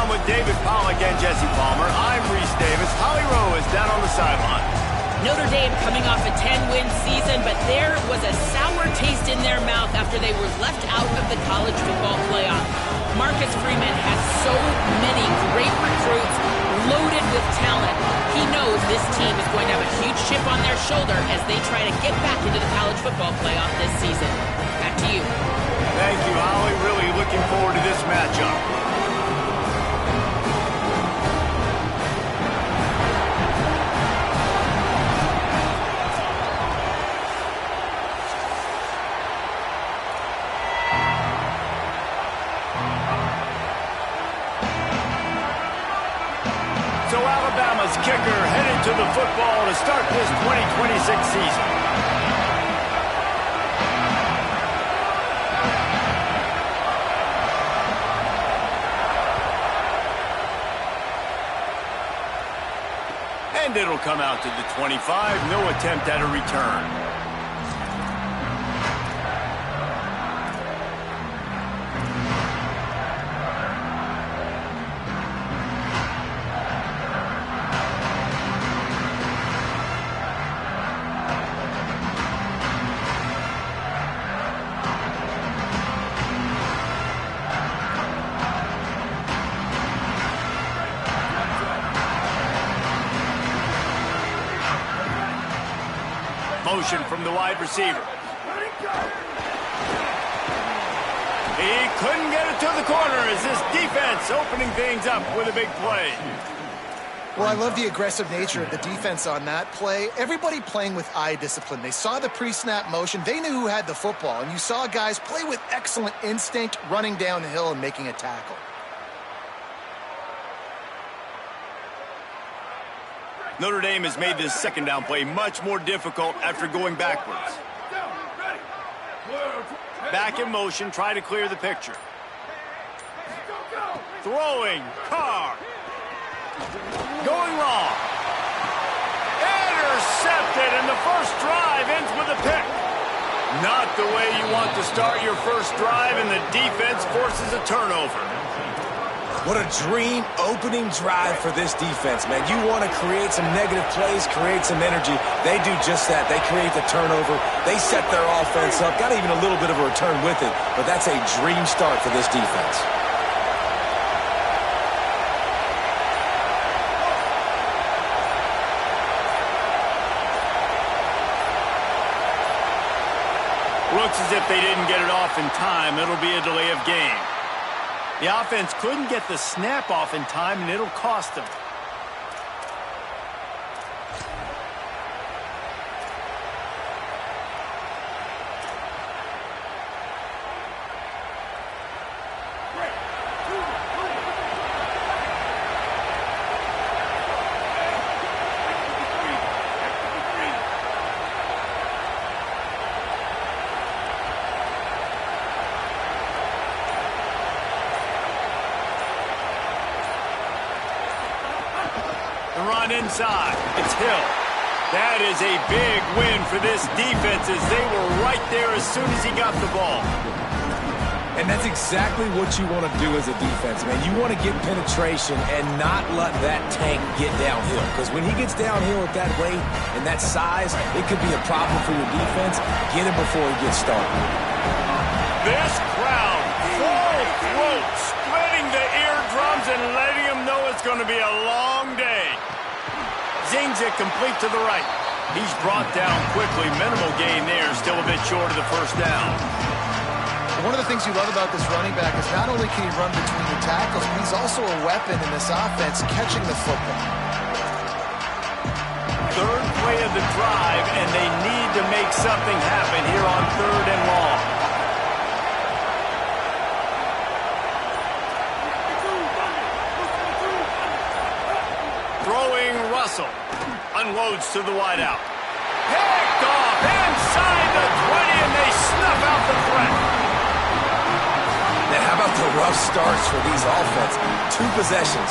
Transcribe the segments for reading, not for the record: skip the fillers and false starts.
Halftime with David Pollack and Jesse Palmer. I'm Reese Davis. Holly Rowe is down on the sideline. Notre Dame coming off a 10-win season, but there was a sour taste in their mouth after they were left out of the college football playoff. Marcus Freeman has so many great recruits, loaded with talent. He knows this team is going to have a huge chip on their shoulder as they try to get back into the college football playoff this season. Back to you. Thank you, Holly. Really looking forward to this matchup. So Alabama's kicker headed to the football to start this 2026 season. And it'll come out to the 25. No attempt at a return. Motion from the wide receiver. He couldn't get it to the corner as this defense opening things up with a big play. Well, I love the aggressive nature of the defense on that play. Everybody playing with eye discipline. They saw the pre-snap motion. They knew who had the football. And you saw guys play with excellent instinct, running down the hill and making a tackle. Notre Dame has made this second down play much more difficult after going backwards. Back in motion, try to clear the picture. Throwing, Carr. Going long. Intercepted, and the first drive ends with a pick. Not the way you want to start your first drive, and the defense forces a turnover. What a dream opening drive for this defense, man. You want to create some negative plays, create some energy. They do just that. They create the turnover. They set their offense up. Got even a little bit of a return with it, but that's a dream start for this defense. Looks as if they didn't get it off in time. It'll be a delay of game. The offense couldn't get the snap off in time, and it'll cost them. Run inside. It's Hill. That is a big win for this defense as they were right there as soon as he got the ball. And that's exactly what you want to do as a defense, man. You want to get penetration and not let that tank get downhill. Because when he gets downhill at that rate and that size, it could be a problem for your defense. Get him before he gets started. This crowd, full throat, splitting the eardrums and letting them know it's going to be a long day. Zings it complete to the right. He's brought down quickly. Minimal gain there. Still a bit short of the first down. One of the things you love about this running back is not only can he run between the tackles, but he's also a weapon in this offense catching the football. Third play of the drive, and they need to make something happen here on 3rd and long. Throwing Russell. Unloads to the wideout. Picked off inside the 20, and they snuff out the threat. Now, how about the rough starts for these offenses? 2 possessions,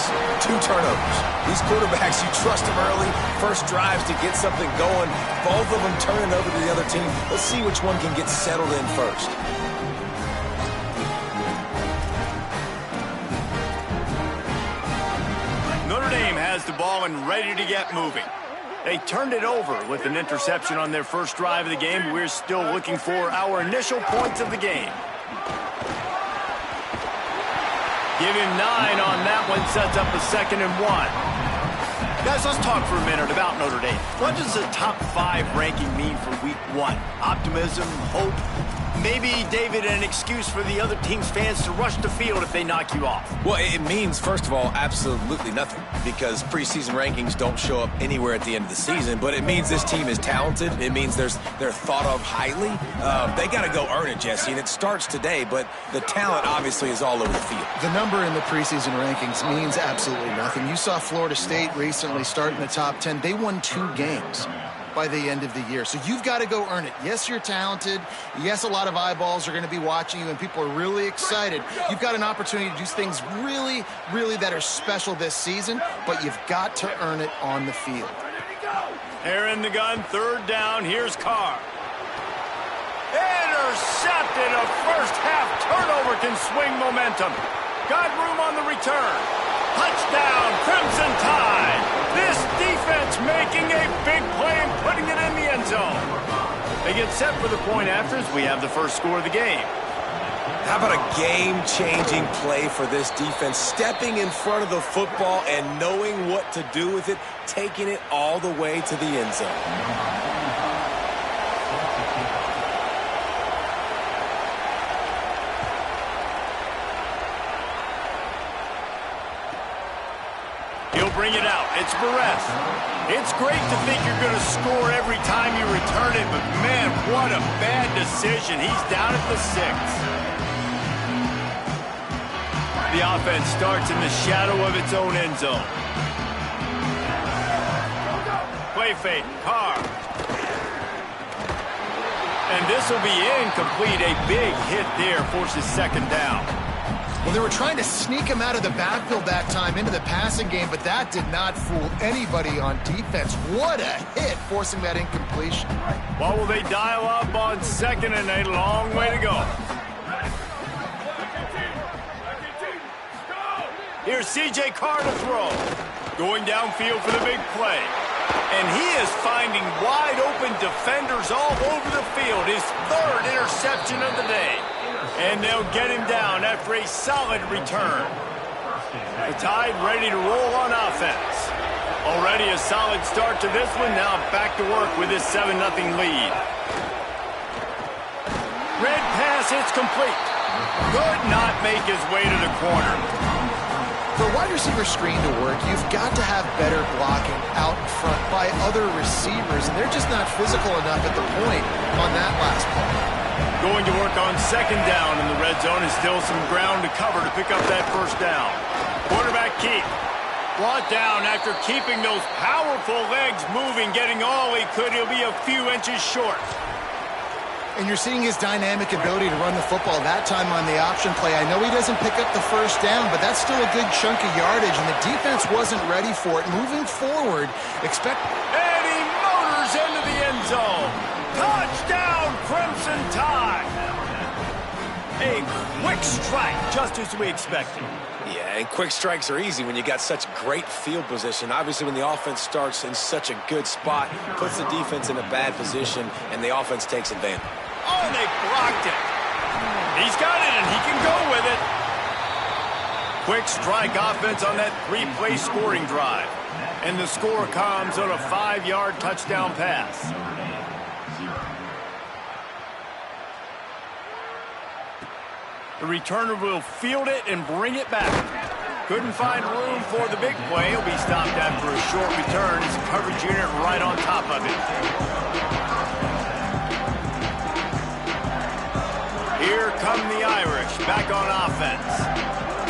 2 turnovers. These quarterbacks, you trust them early. First drives to get something going. Both of them turning over to the other team. Let's see which one can get settled in first. has the ball and ready to get moving. They turned it over with an interception on their first drive of the game. We're still looking for our initial points of the game. Give him 9 on that one, sets up a 2nd and 1. Guys, let's talk for a minute about Notre Dame. What does the top 5 ranking mean for week 1? Optimism, hope, maybe, David, an excuse for the other team's fans to rush the field if they knock you off? Well, it means, first of all, absolutely nothing, because preseason rankings don't show up anywhere at the end of the season, but it means this team is talented. It means they're thought of highly. They got to go earn it, Jesse, and it starts today, but the talent obviously is all over the field. The number in the preseason rankings means absolutely nothing. You saw Florida State recently start in the top 10. They won 2 games by the end of the year. So you've got to go earn it. Yes, you're talented. Yes, a lot of eyeballs are going to be watching you, and people are really excited. You've got an opportunity to do things really, really that are special this season, but you've got to earn it on the field. They're in the gun, 3rd down. Here's Carr. Intercepted. A first-half turnover can swing momentum. Got room on the return. Touchdown, Crimson Tide. This defense making a big play and putting it in the end zone. They get set for the point after as we have the first score of the game. How about a game-changing play for this defense? Stepping in front of the football and knowing what to do with it, taking it all the way to the end zone. Bring it out. It's Barres. It's great to think you're going to score every time you return it, but man, what a bad decision. He's down at the 6. The offense starts in the shadow of its own end zone. Play fake. Carr. And this will be incomplete. A big hit there forces 2nd down. Well, they were trying to sneak him out of the backfield that time into the passing game, but that did not fool anybody on defense. What a hit, forcing that incompletion. What will they dial up on 2nd and a long way to go? Here's C.J. Carr to throw. Going downfield for the big play. And he is finding wide-open defenders all over the field. His 3rd interception of the day. And they'll get him down after a solid return. The Tide ready to roll on offense. Already a solid start to this one. Now back to work with this 7-0 lead. Red pass, it's complete. Could not make his way to the corner. For a wide receiver screen to work, you've got to have better blocking out in front by other receivers, and they're just not physical enough at the point on that last play. Going to work on 2nd down in the red zone, and still some ground to cover to pick up that 1st down. Quarterback keep. Brought down after keeping those powerful legs moving, getting all he could. He'll be a few inches short. And you're seeing his dynamic ability to run the football that time on the option play. I know he doesn't pick up the 1st down, but that's still a good chunk of yardage, and the defense wasn't ready for it. Moving forward, expect... And he motors into the end zone. Touchdown, Crimson Tide. A quick strike, just as we expected. Yeah, and quick strikes are easy when you got such great field position. Obviously, when the offense starts in such a good spot, puts the defense in a bad position, and the offense takes advantage. Oh, and they blocked it. He's got it, and he can go with it. Quick strike offense on that 3-play scoring drive. And the score comes on a 5-yard touchdown pass. The returner will field it and bring it back. Couldn't find room for the big play. He'll be stopped after a short return. It's a coverage unit right on top of it. Here come the Irish back on offense.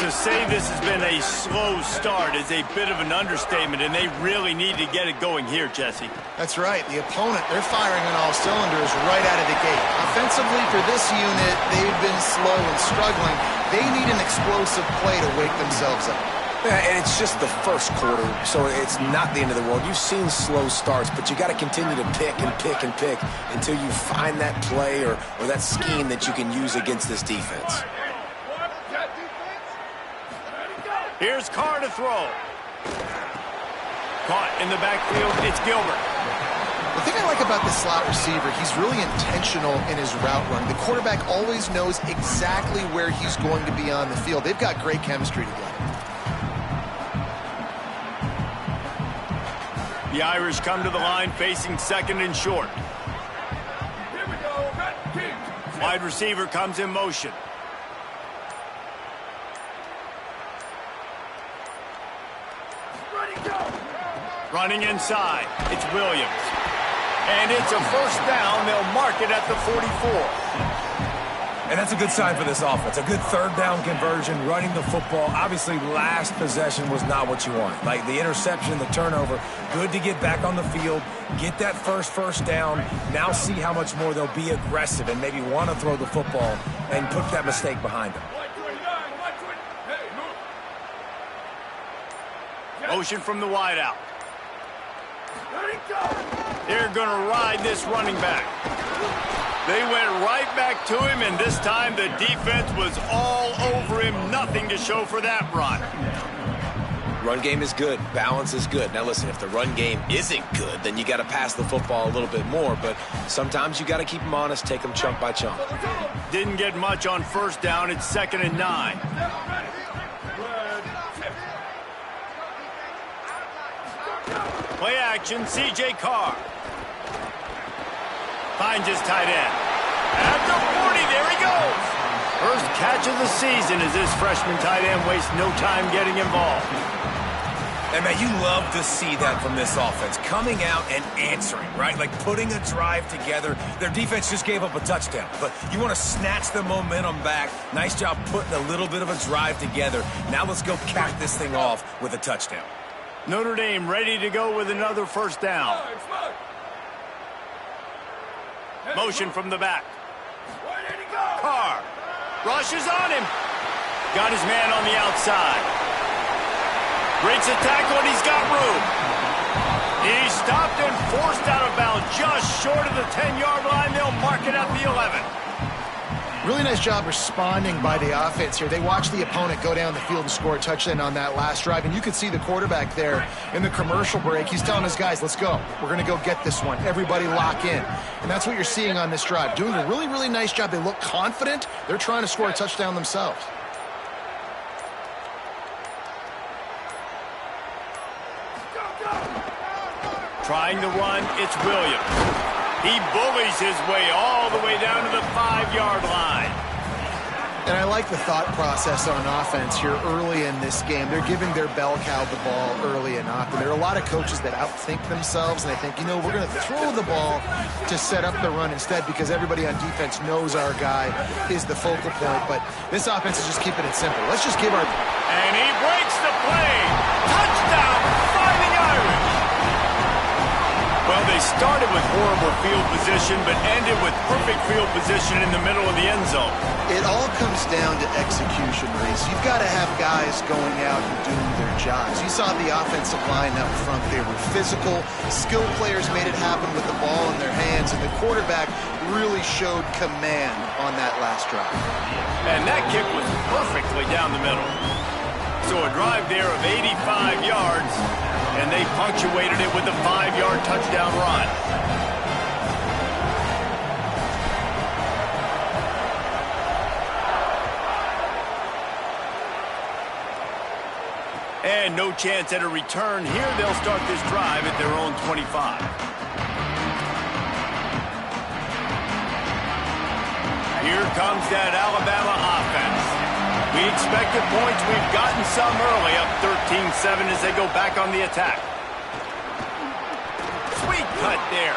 To say this has been a slow start is a bit of an understatement, and they really need to get it going here, Jesse. That's right. The opponent, they're firing on all cylinders right out of the gate. Offensively, for this unit, they've been slow and struggling. They need an explosive play to wake themselves up. Yeah, and it's just the first quarter, so it's not the end of the world. You've seen slow starts, but you got to continue to pick and pick and pick until you find that play or that scheme that you can use against this defense. Here's Carr to throw. Caught in the backfield, it's Gilbert. The thing I like about this slot receiver, he's really intentional in his route run. The quarterback always knows exactly where he's going to be on the field. They've got great chemistry together. The Irish come to the line facing second and short. Here we go. Wide receiver comes in motion. Ready, go. Running inside, it's Williams. And it's a first down. They'll mark it at the 44. And that's a good sign for this offense. A good third down conversion, running the football. Obviously, last possession was not what you want. Like the interception, the turnover. Good to get back on the field, get that first down. Now see how much more they'll be aggressive and maybe want to throw the football and put that mistake behind them. Motion from the wideout. They're going to ride this running back. They went right back to him, and this time the defense was all over him. Nothing to show for that run. Run game is good. Balance is good. Now, listen, if the run game isn't good, then you got to pass the football a little bit more. But sometimes you got to keep them honest, take them chunk by chunk. Didn't get much on first down. It's 2nd and 9. Play action, C.J. Carr. Finds his tight end. At the 40, there he goes. First catch of the season as this freshman tight end wastes no time getting involved. And, man, you love to see that from this offense. Coming out and answering, right? Like putting a drive together. Their defense just gave up a touchdown. But you want to snatch the momentum back. Nice job putting a little bit of a drive together. Now let's go cap this thing off with a touchdown. Notre Dame ready to go with another first down. Motion from the back. Carr rushes on him. Got his man on the outside. Breaks a tackle and he's got room. He's stopped and forced out of bounds just short of the 10-yard line. They'll mark it at the 11. Really nice job responding by the offense here. They watched the opponent go down the field and score a touchdown on that last drive, and you could see the quarterback there in the commercial break. He's telling his guys, let's go. We're going to go get this one. Everybody lock in. And that's what you're seeing on this drive. Doing a really, really nice job. They look confident. They're trying to score a touchdown themselves. Trying to run, it's Williams. He bullies his way all the way down to the 5-yard line. And I like the thought process on offense here early in this game. They're giving their bell cow the ball early and often. There are a lot of coaches that outthink themselves, and they think, you know, we're going to throw the ball to set up the run instead because everybody on defense knows our guy is the focal point. But this offense is just keeping it simple. Let's just give our... And he breaks the play. Touchdown, Fighting Irish. Well, they started with horrible field position, but ended with perfect field position in the middle of the end zone. It all comes down to execution, Reese. You've got to have guys going out and doing their jobs. You saw the offensive line out front. They were physical. Skilled players made it happen with the ball in their hands, and the quarterback really showed command on that last drive. And that kick was perfectly down the middle. So a drive there of 85 yards, and they punctuated it with a 5-yard touchdown run. And no chance at a return here. They'll start this drive at their own 25. Here comes that Alabama offense. We expected points. We've gotten some early, up 13-7 as they go back on the attack. Sweet cut there.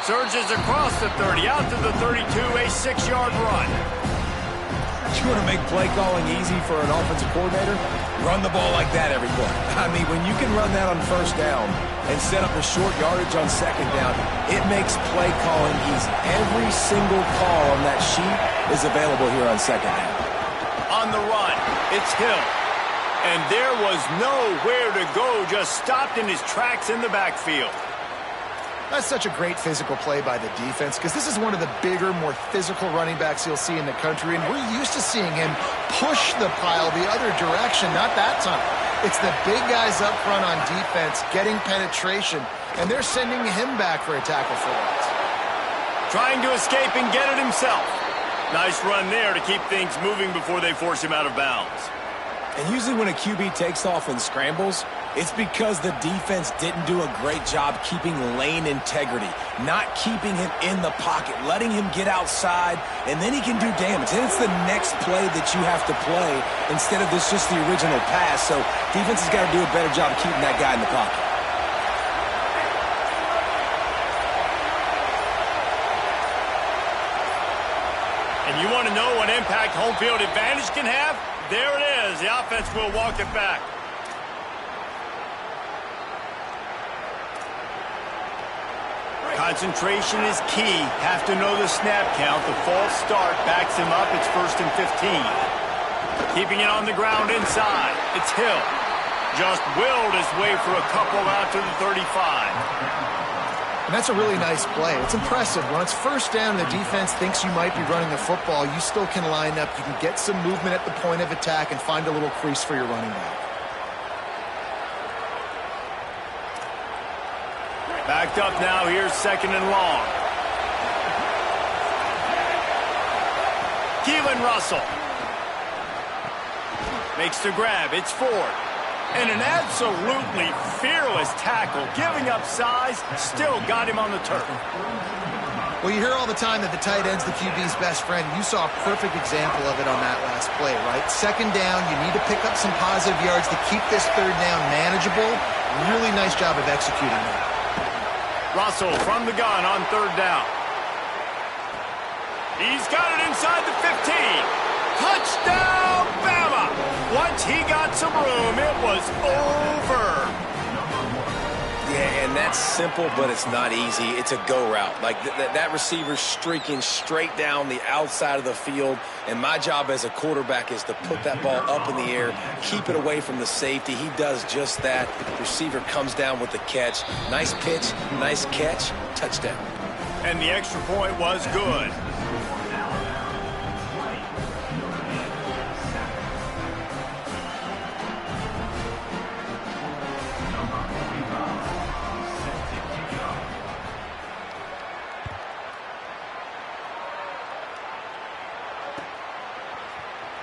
Surges across the 30, out to the 32, a 6-yard run. You want to make play calling easy for an offensive coordinator? Run the ball like that every play. I mean, when you can run that on first down and set up a short yardage on second down, it makes play calling easy. Every single call on that sheet is available here on second down. On the run, it's Hill. And there was nowhere to go, just stopped in his tracks in the backfield. That's such a great physical play by the defense because this is one of the bigger, more physical running backs you'll see in the country, and we're used to seeing him push the pile the other direction, not that time. It's the big guys up front on defense getting penetration, and they're sending him back for a tackle for loss. Trying to escape and get it himself. Nice run there to keep things moving before they force him out of bounds. And usually when a QB takes off and scrambles, it's because the defense didn't do a great job keeping lane integrity, not keeping him in the pocket, letting him get outside, and then he can do damage. And it's the next play that you have to play instead of this just the original pass. So defense has got to do a better job of keeping that guy in the pocket. And you want to know what impact home field advantage can have? There it is. The offense will walk it back. Concentration is key. Have to know the snap count. The false start backs him up. It's 1st and 15. Keeping it on the ground inside. It's Hill. Just willed his way for a couple out to the 35. And that's a really nice play. It's impressive. When it's first down and the defense thinks you might be running the football, you still can line up. You can get some movement at the point of attack and find a little crease for your running back. Backed up now. Here's 2nd and long. Keelan Russell makes the grab. It's Ford. And an absolutely fearless tackle, giving up size, still got him on the turf. Well, you hear all the time that the tight end's the QB's best friend. You saw a perfect example of it on that last play, right? 2nd down, you need to pick up some positive yards to keep this 3rd down manageable. Really nice job of executing that. Russell from the gun on 3rd down. He's got it inside the 15. Touchdown, Bama! Once he got some room, it was over. Yeah, and that's simple, but it's not easy. It's a go route. Like that receiver's streaking straight down the outside of the field, and my job as a quarterback is to put that ball up in the air, keep it away from the safety. He does just that. The receiver comes down with the catch. Nice pitch, nice catch, touchdown. And the extra point was good.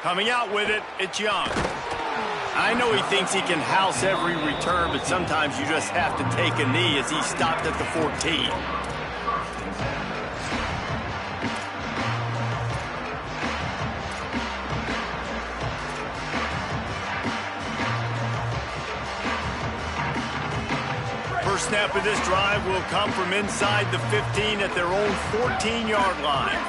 Coming out with it, it's Young. I know he thinks he can house every return, but sometimes you just have to take a knee as he stopped at the 14. First snap of this drive will come from inside the 15 at their own 14-yard line.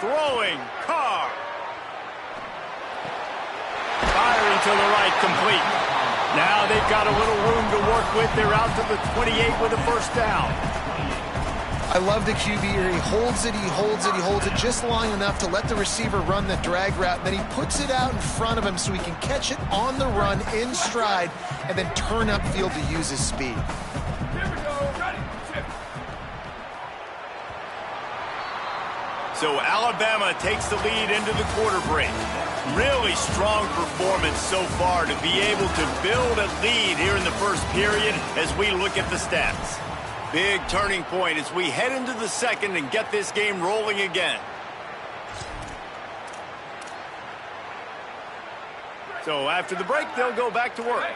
Throwing, Carr. Firing to the right, complete. Now they've got a little room to work with. They're out to the 28 with a 1st down. I love the QB here. He holds it, he holds it, he holds it just long enough to let the receiver run the drag route. And then he puts it out in front of him so he can catch it on the run in stride and then turn upfield to use his speed. So Alabama takes the lead into the quarter break. Really strong performance so far to be able to build a lead here in the first period as we look at the stats. Big turning point as we head into the 2nd and get this game rolling again. So after the break, they'll go back to work.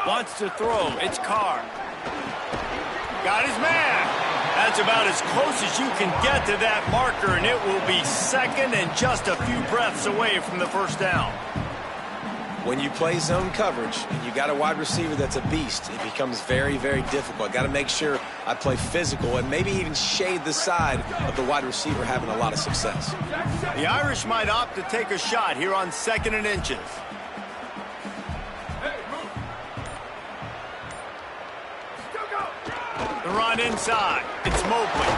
Wants to throw. It's Carr. Got his man. That's about as close as you can get to that marker, and it will be 2nd and just a few breaths away from the 1st down. When you play zone coverage and you got a wide receiver that's a beast, it becomes very, very difficult. Got to make sure I play physical and maybe even shade the side of the wide receiver having a lot of success. The Irish might opt to take a shot here on 2nd and inches. The run inside. It's Mobley.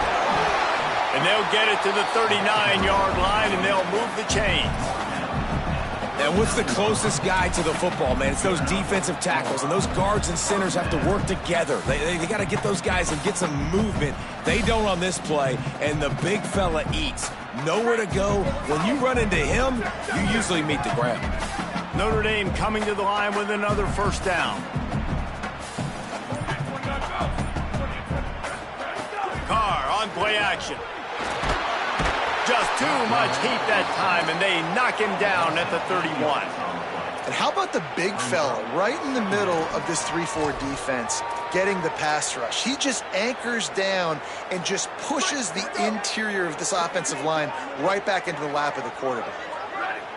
And they'll get it to the 39-yard line, and they'll move the chains. And what's the closest guy to the football, man? It's those defensive tackles, and those guards and centers have to work together. They got to get those guys and get some movement. They don't on this play, and the big fella eats. Nowhere to go. When you run into him, you usually meet the ground. Notre Dame coming to the line with another first down. Carr on play action. Just too much heat that time, and they knock him down at the 31. And how about the big fella right in the middle of this 3-4 defense getting the pass rush? He just anchors down and just pushes the interior of this offensive line right back into the lap of the quarterback.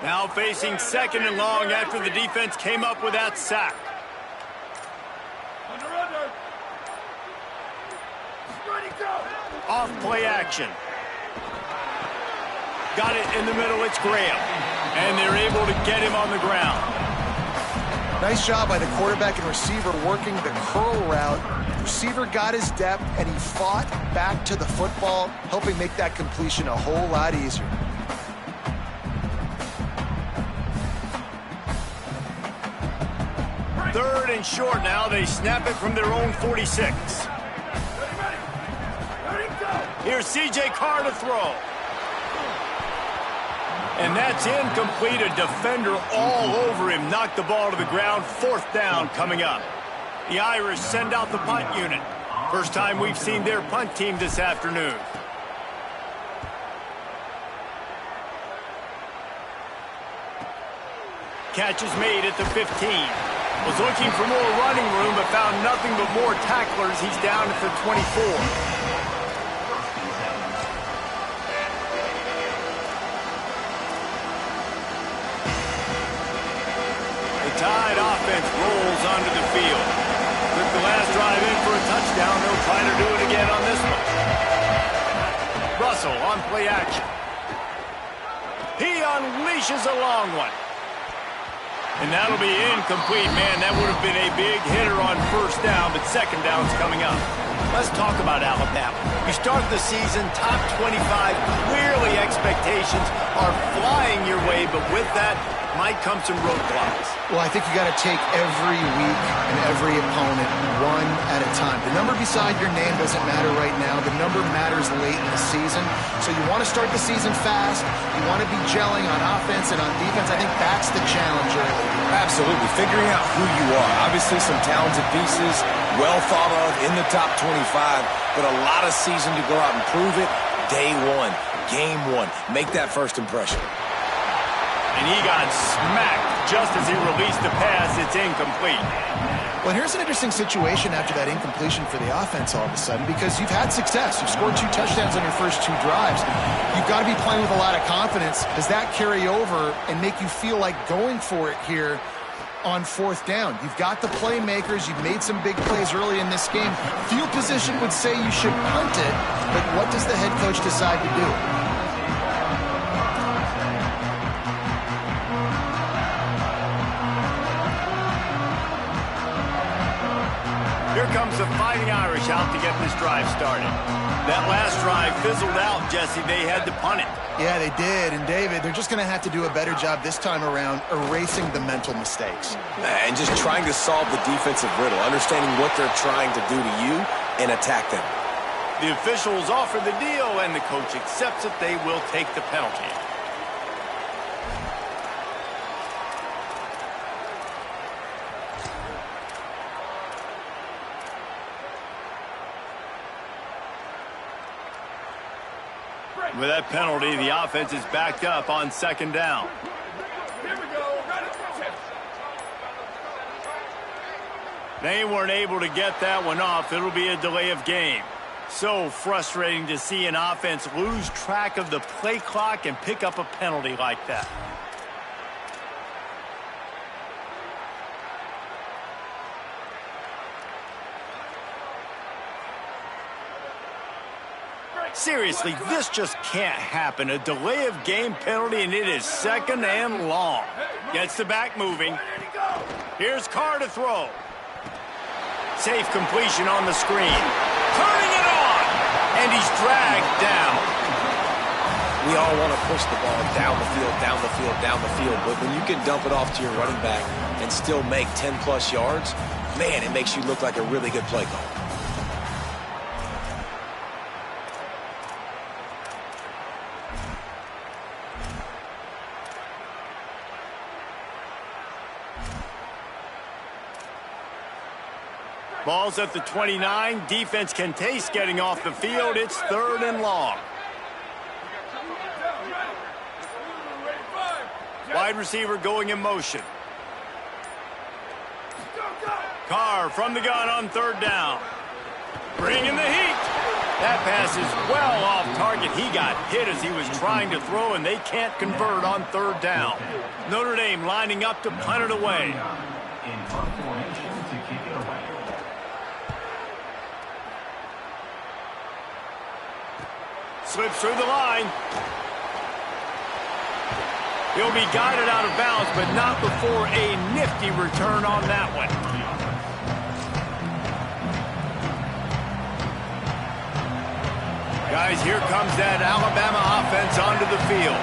Now facing second and long after the defense came up with that sack. Off play action. Got it in the middle, it's Graham. And they're able to get him on the ground. Nice job by the quarterback and receiver working the curl route. Receiver got his depth, and he fought back to the football, helping make that completion a whole lot easier. Third and short now. They snap it from their own 46. Here's C.J. Carr to throw. And that's incomplete. A defender all over him. Knocked the ball to the ground. Fourth down coming up. The Irish send out the punt unit. First time we've seen their punt team this afternoon. Catch is made at the 15. Was looking for more running room, but found nothing but more tacklers. He's down at the 24. Tide offense rolls onto the field. Took the last drive in for a touchdown. They'll try to do it again on this one. Russell on play action. He unleashes a long one. And that'll be incomplete. Man, that would have been a big hitter on first down, but second down's coming up. Let's talk about Alabama. You start the season top 25. Clearly expectations are flying your way, but with that might come some roadblocks. Well, I think you got to take every week and every opponent one at a time. The number beside your name doesn't matter right now. The number matters late in the season. So you want to start the season fast. You want to be gelling on offense and on defense. I think that's the challenge early. Absolutely. Figuring out who you are. Obviously some talented pieces, well thought of in the top 25, but a lot of season to go out and prove it. Day one, game one. Make that first impression. And he got smacked just as he released the pass. It's incomplete. Well, here's an interesting situation after that incompletion for the offense all of a sudden, because you've had success. You've scored 2 touchdowns on your first 2 drives. You've got to be playing with a lot of confidence. Does that carry over and make you feel like going for it here on fourth down? You've got the playmakers. You've made some big plays early in this game. Field position would say you should punt it, but what does the head coach decide to do? Here comes the Fighting Irish out to get this drive started. That last drive fizzled out, Jesse. They had to punt it. Yeah, they did. And, David, they're just going to have to do a better job this time around erasing the mental mistakes. And just trying to solve the defensive riddle, understanding what they're trying to do to you and attack them. The officials offer the deal, and the coach accepts it. They will take the penalty. With that penalty, the offense is backed up on second down. Here we go. They weren't able to get that one off. It'll be a delay of game. So frustrating to see an offense lose track of the play clock and pick up a penalty like that. Seriously, this just can't happen. A delay of game penalty, and it is second and long. Gets the back moving. Here's Carr to throw. Safe completion on the screen. Turning it on, and he's dragged down. We all want to push the ball down the field, down the field, down the field. But when you can dump it off to your running back and still make 10-plus yards, man, it makes you look like a really good play caller. Ball's at the 29. Defense can taste getting off the field. It's 3rd and long. Wide receiver going in motion. Carr from the gun on 3rd down. Bringing the heat. That pass is well off target. He got hit as he was trying to throw, and they can't convert on 3rd down. Notre Dame lining up to punt it away. Slips through the line. He'll be guided out of bounds, but not before a nifty return on that one. Guys, here comes that Alabama offense onto the field.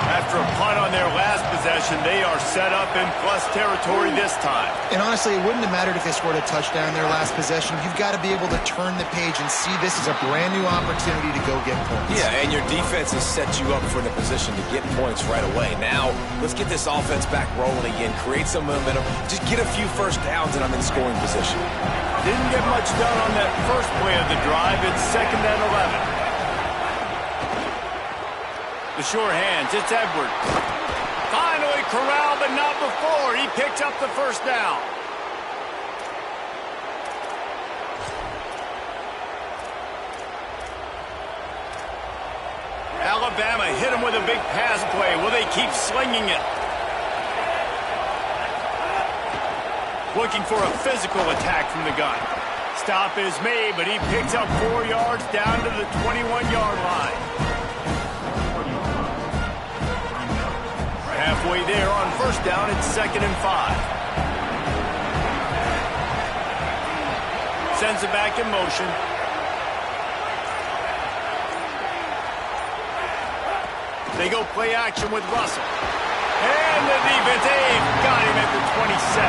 After a punt on their last possession, they are set up in plus territory this time. And honestly, it wouldn't have mattered if they scored a touchdown in their last possession. You've got to be able to turn the page and see this as a brand new opportunity to go get points. Yeah, and your defense has set you up for the position to get points right away. Now, let's get this offense back rolling again, create some momentum, just get a few first downs, and I'm in scoring position. Didn't get much done on that first play of the drive. It's 2nd and 11. The sure hands, it's Edwards. Finally corralled, but not before. He picks up the first down. Alabama hit him with a big pass play. Will they keep slinging it? Looking for a physical attack from the gun. Stop is made, but he picks up 4 yards down to the 21-yard line. Halfway there on first down, it's 2nd and 5. Sends it back in motion. They go play action with Russell. And the defense, got him at the 27.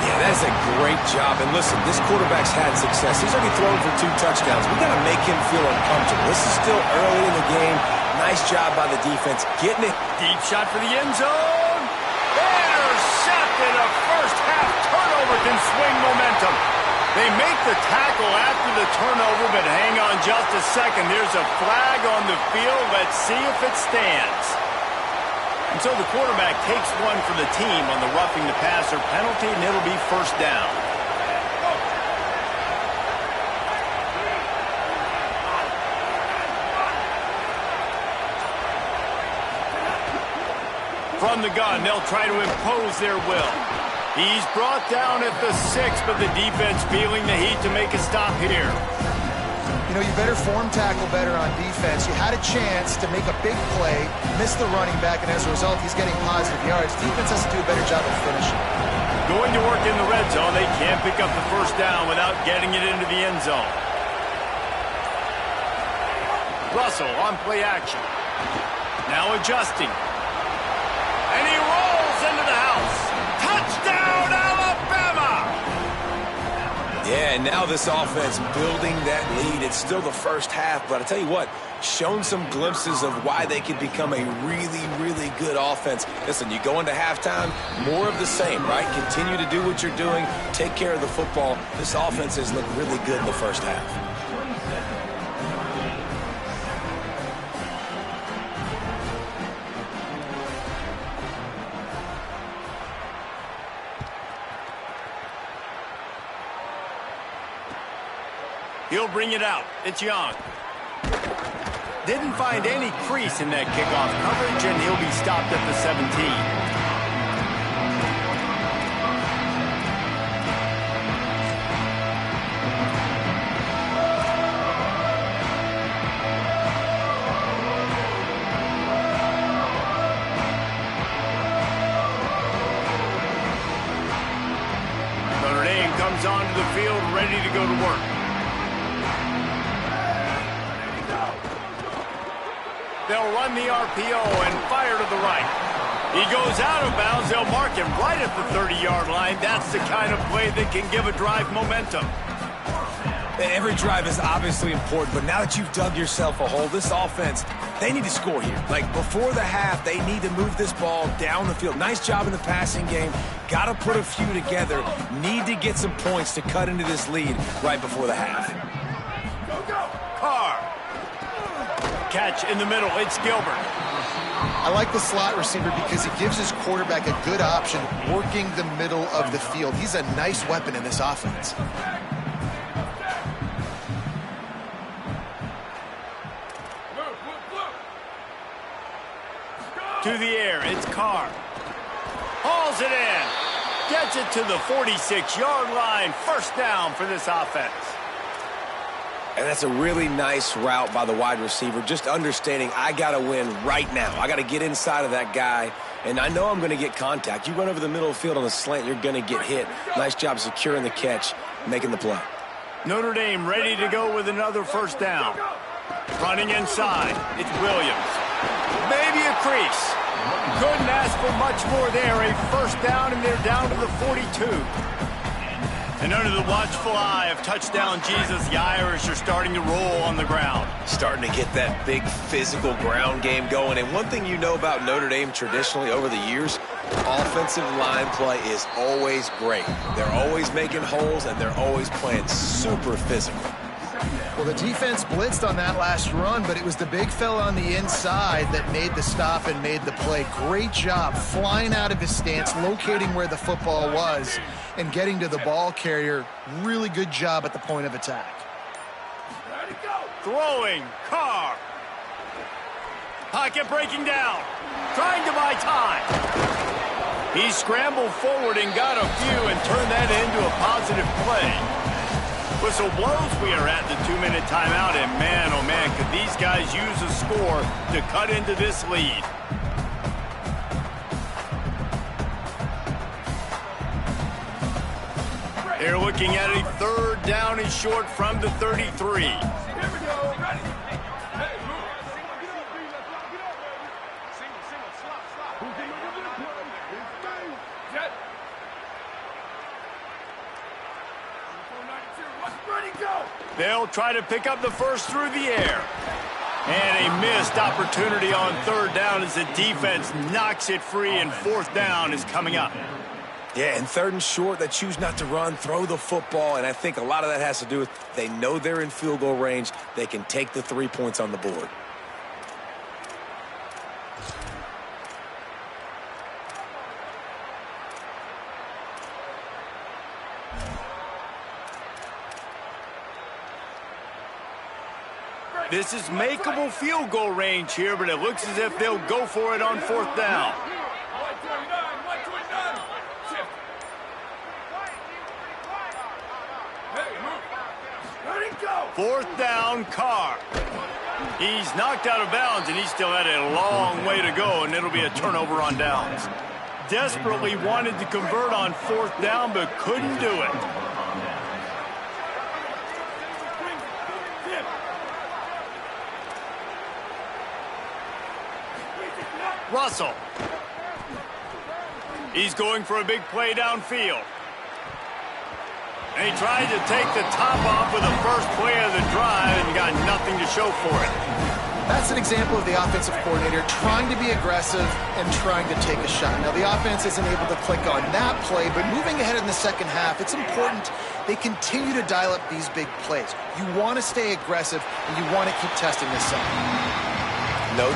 Yeah, that's a great job. And listen, this quarterback's had success. He's already thrown for 2 touchdowns. We got to make him feel uncomfortable. This is still early in the game. Nice job by the defense getting it. Deep shot for the end zone. Intercepted. A first-half turnover can swing momentum. They make the tackle after the turnover, but hang on just a second. There's a flag on the field. Let's see if it stands. And so the quarterback takes one for the team on the roughing the passer penalty, and it'll be first down. From the gun, they'll try to impose their will. He's brought down at the 6, but the defense feeling the heat to make a stop here. You know, you better form tackle better on defense. You had a chance to make a big play, missed the running back, and as a result, he's getting positive yards. Defense has to do a better job of finishing. Going to work in the red zone. They can't pick up the first down without getting it into the end zone. Russell on play action. Now adjusting. And he rolls into the house. Touchdown, Alabama! Yeah, and now this offense building that lead. It's still the first half, but I tell you what, shown some glimpses of why they could become a really, really good offense. Listen, you go into halftime, more of the same, right? Continue to do what you're doing, take care of the football. This offense has looked really good in the first half. He'll bring it out. It's Young. Didn't find any crease in that kickoff coverage, and he'll be stopped at the 17. Notre Dame comes onto the field ready to go to work. They'll run the RPO and fire to the right. He goes out of bounds. They'll mark him right at the 30-yard line. That's the kind of play that can give a drive momentum. Every drive is obviously important, but now that you've dug yourself a hole, this offense, they need to score here. Like, before the half, they need to move this ball down the field. Nice job in the passing game. Got to put a few together. Need to get some points to cut into this lead right before the half. Carr. Catch in the middle. It's Gilbert. I like the slot receiver because he gives his quarterback a good option working the middle of the field. He's a nice weapon in this offense. To the air, it's Carr. Hauls it in. Gets it to the 46-yard line. First down for this offense. And that's a really nice route by the wide receiver, just understanding I got to win right now. I got to get inside of that guy, and I know I'm going to get contact. You run over the middle of the field on the slant, you're going to get hit. Nice job securing the catch, making the play. Notre Dame ready to go with another first down. Running inside, it's Williams. Maybe a crease. Couldn't ask for much more there. A first down, and they're down to the 42. And under the watchful eye of touchdown Jesus, the Irish are starting to roll on the ground. Starting to get that big physical ground game going. And one thing you know about Notre Dame traditionally over the years, offensive line play is always great. They're always making holes, and they're always playing super physical. Well, the defense blitzed on that last run, but it was the big fella on the inside that made the stop and made the play. Great job flying out of his stance, locating where the football was, and getting to the ball carrier. Really good job at the point of attack. Throwing, Carr. Pocket breaking down. Trying to buy time. He scrambled forward and got a few and turned that into a positive play. Whistle blows, we are at the 2-minute timeout, and man, oh man, could these guys use a score to cut into this lead. They're looking at a third down and short from the 33. Here we go. Ready. Hey, move. Single, slot. Jet. Ready, go. They'll try to pick up the first through the air. And a missed opportunity on third down as the defense knocks it free, and fourth down is coming up. Yeah, and third and short, they choose not to run, throw the football, and I think a lot of that has to do with they know they're in field goal range. They can take the 3 points on the board. This is makeable field goal range here, but it looks as if they'll go for it on fourth down. 129. Shift. Hey, move. Ready, go. Fourth down, Carr. He's knocked out of bounds, and he still had a long way to go, and it'll be a turnover on downs. Desperately wanted to convert on fourth down, but couldn't do it. Russell. He's going for a big play downfield. And he tried to take the top off with the first play of the drive and got nothing to show for it. That's an example of the offensive coordinator trying to be aggressive and trying to take a shot. Now, the offense isn't able to click on that play, but moving ahead in the second half, it's important they continue to dial up these big plays. You want to stay aggressive, and you want to keep testing this out. No.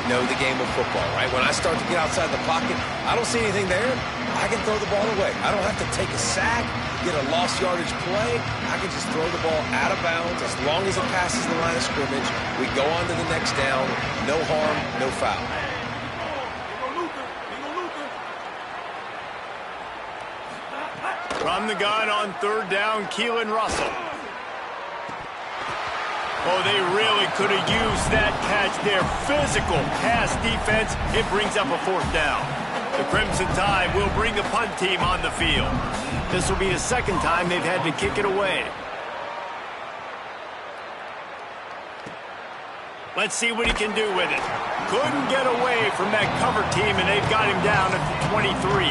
Know the game of football, right? When I start to get outside the pocket, I don't see anything there. I can throw the ball away. I don't have to take a sack, get a lost yardage play. I can just throw the ball out of bounds as long as it passes the line of scrimmage. We go on to the next down. No harm, no foul. From the gun on third down, Keelan Russell. Oh, they really could have used that catch there. Physical pass defense. It brings up a 4th down. The Crimson Tide will bring the punt team on the field. This will be the 2nd time they've had to kick it away. Let's see what he can do with it. Couldn't get away from that cover team, and they've got him down at the 23.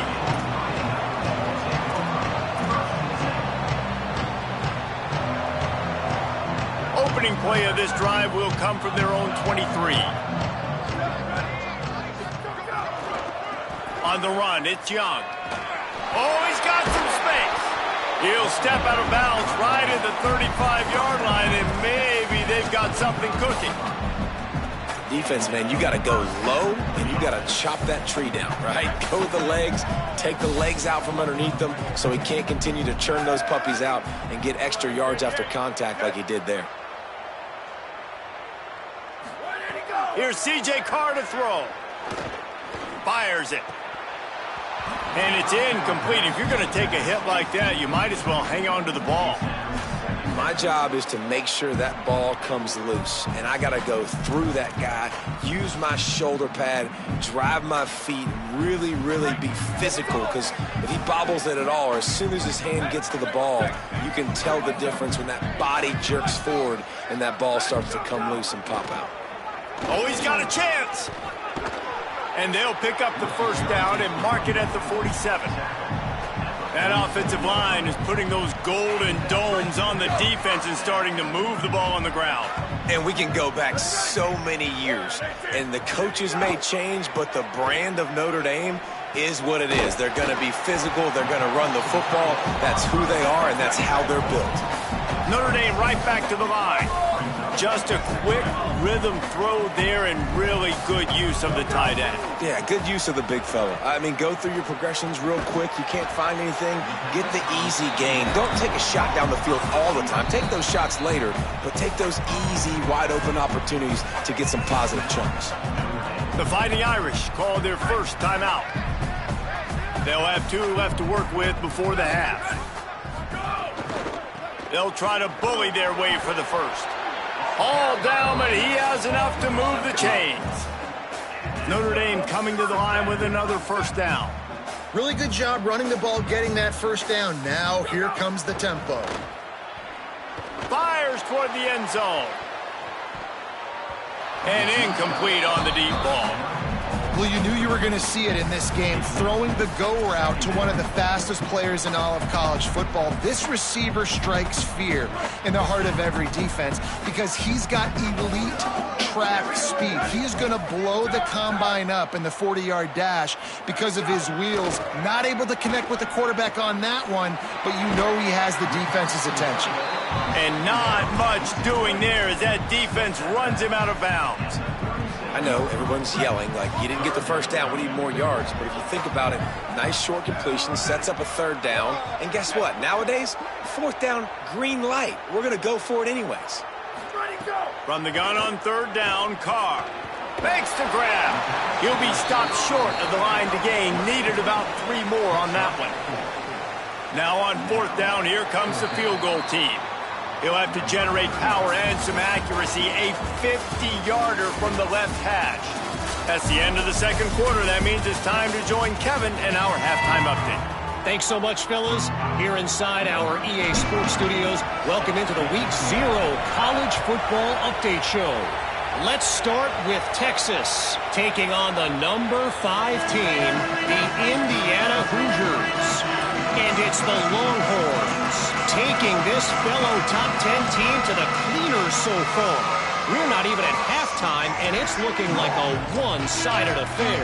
Opening play of this drive will come from their own 23. On the run, it's Young. Oh, he's got some space. He'll step out of bounds right at the 35-yard line, and maybe they've got something cooking. Defense, man, you got to go low, and you got to chop that tree down, right? Go with the legs, take the legs out from underneath them so he can't continue to churn those puppies out and get extra yards after contact like he did there. Here's C.J. Carr to throw. Fires it. And it's incomplete. If you're going to take a hit like that, you might as well hang on to the ball. My job is to make sure that ball comes loose, and I got to go through that guy, use my shoulder pad, drive my feet, really, really be physical, because if he bobbles it at all, or as soon as his hand gets to the ball, you can tell the difference when that body jerks forward and that ball starts to come loose and pop out. Oh, he's got a chance. And they'll pick up the 1st down and mark it at the 47. That offensive line is putting those golden domes on the defense and starting to move the ball on the ground. And we can go back so many years, and the coaches may change, but the brand of Notre Dame is what it is. They're going to be physical. They're going to run the football. That's who they are, and that's how they're built. Notre Dame right back to the line. Just a quick rhythm throw there and really good use of the tight end. Yeah, good use of the big fella. I mean, go through your progressions real quick. You can't find anything, get the easy gain. Don't take a shot down the field all the time. Take those shots later, but take those easy, wide-open opportunities to get some positive chunks. The Fighting Irish call their 1st timeout. They'll have 2 left to work with before the half. They'll try to bully their way for the 1st. All down, but he has enough to move the chains. Notre Dame coming to the line with another 1st down. Really good job running the ball, getting that 1st down. Now here comes the tempo. Fires toward the end zone. And incomplete on the deep ball. Well, you knew you were going to see it in this game, throwing the go route to one of the fastest players in all of college football. This receiver strikes fear in the heart of every defense because he's got elite track speed. He's going to blow the combine up in the 40-yard dash because of his wheels. Not able to connect with the quarterback on that one, but you know he has the defense's attention. And not much doing there as that defense runs him out of bounds. I know everyone's yelling like, you didn't get the 1st down, we need more yards. But if you think about it, nice short completion, sets up a 3rd down. And guess what? Nowadays, 4th down, green light. We're going to go for it anyways. From the gun on 3rd down, Carr makes the grab. He'll be stopped short of the line to gain. Needed about 3 more on that one. Now on 4th down, here comes the field goal team. He'll have to generate power and some accuracy. A 50-yarder from the left hash. That's the end of the 2nd quarter. That means it's time to join Kevin in our halftime update. Thanks so much, fellas. Here inside our EA Sports Studios, welcome into the Week 0 College Football Update Show. Let's start with Texas, taking on the number 5 team, the Indiana Hoosiers. And it's the Longhorns taking this fellow top 10 team to the cleaners so far. We're not even at halftime, and it's looking like a one-sided affair.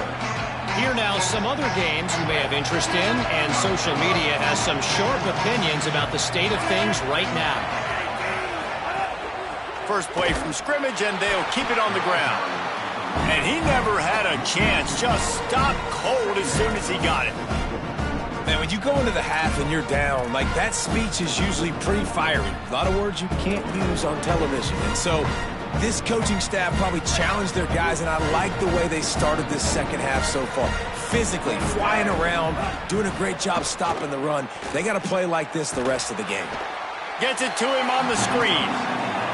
Here now some other games you may have interest in, and social media has some sharp opinions about the state of things right now. First play from scrimmage, and they'll keep it on the ground. And he never had a chance, just stopped cold as soon as he got it. Man, when you go into the half and you're down, like that speech is usually pretty fiery. A lot of words you can't use on television. And so this coaching staff probably challenged their guys, and I like the way they started this 2nd half so far. Physically, flying around, doing a great job stopping the run. They got to play like this the rest of the game. Gets it to him on the screen.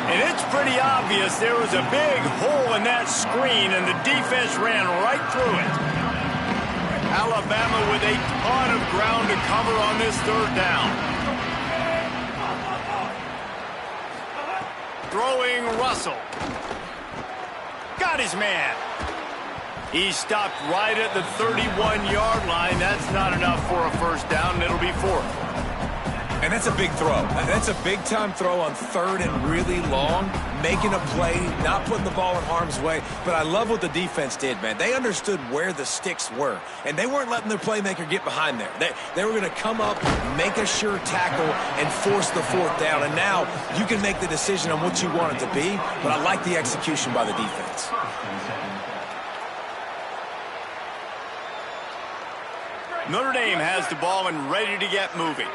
And it's pretty obvious there was a big hole in that screen, and the defense ran right through it. Alabama with a ton of ground to cover on this third down. Throwing Russell. Got his man. He stopped right at the 31-yard line. That's not enough for a first down, and it'll be fourth. And that's a big throw. That's a big-time throw on third and really long, making a play, not putting the ball in harm's way. But I love what the defense did, man. They understood where the sticks were, and they weren't letting their playmaker get behind there. They were going to come up, make a sure tackle, and force the fourth down. And now you can make the decision on what you want it to be, but I like the execution by the defense. Notre Dame has the ball and ready to get moving.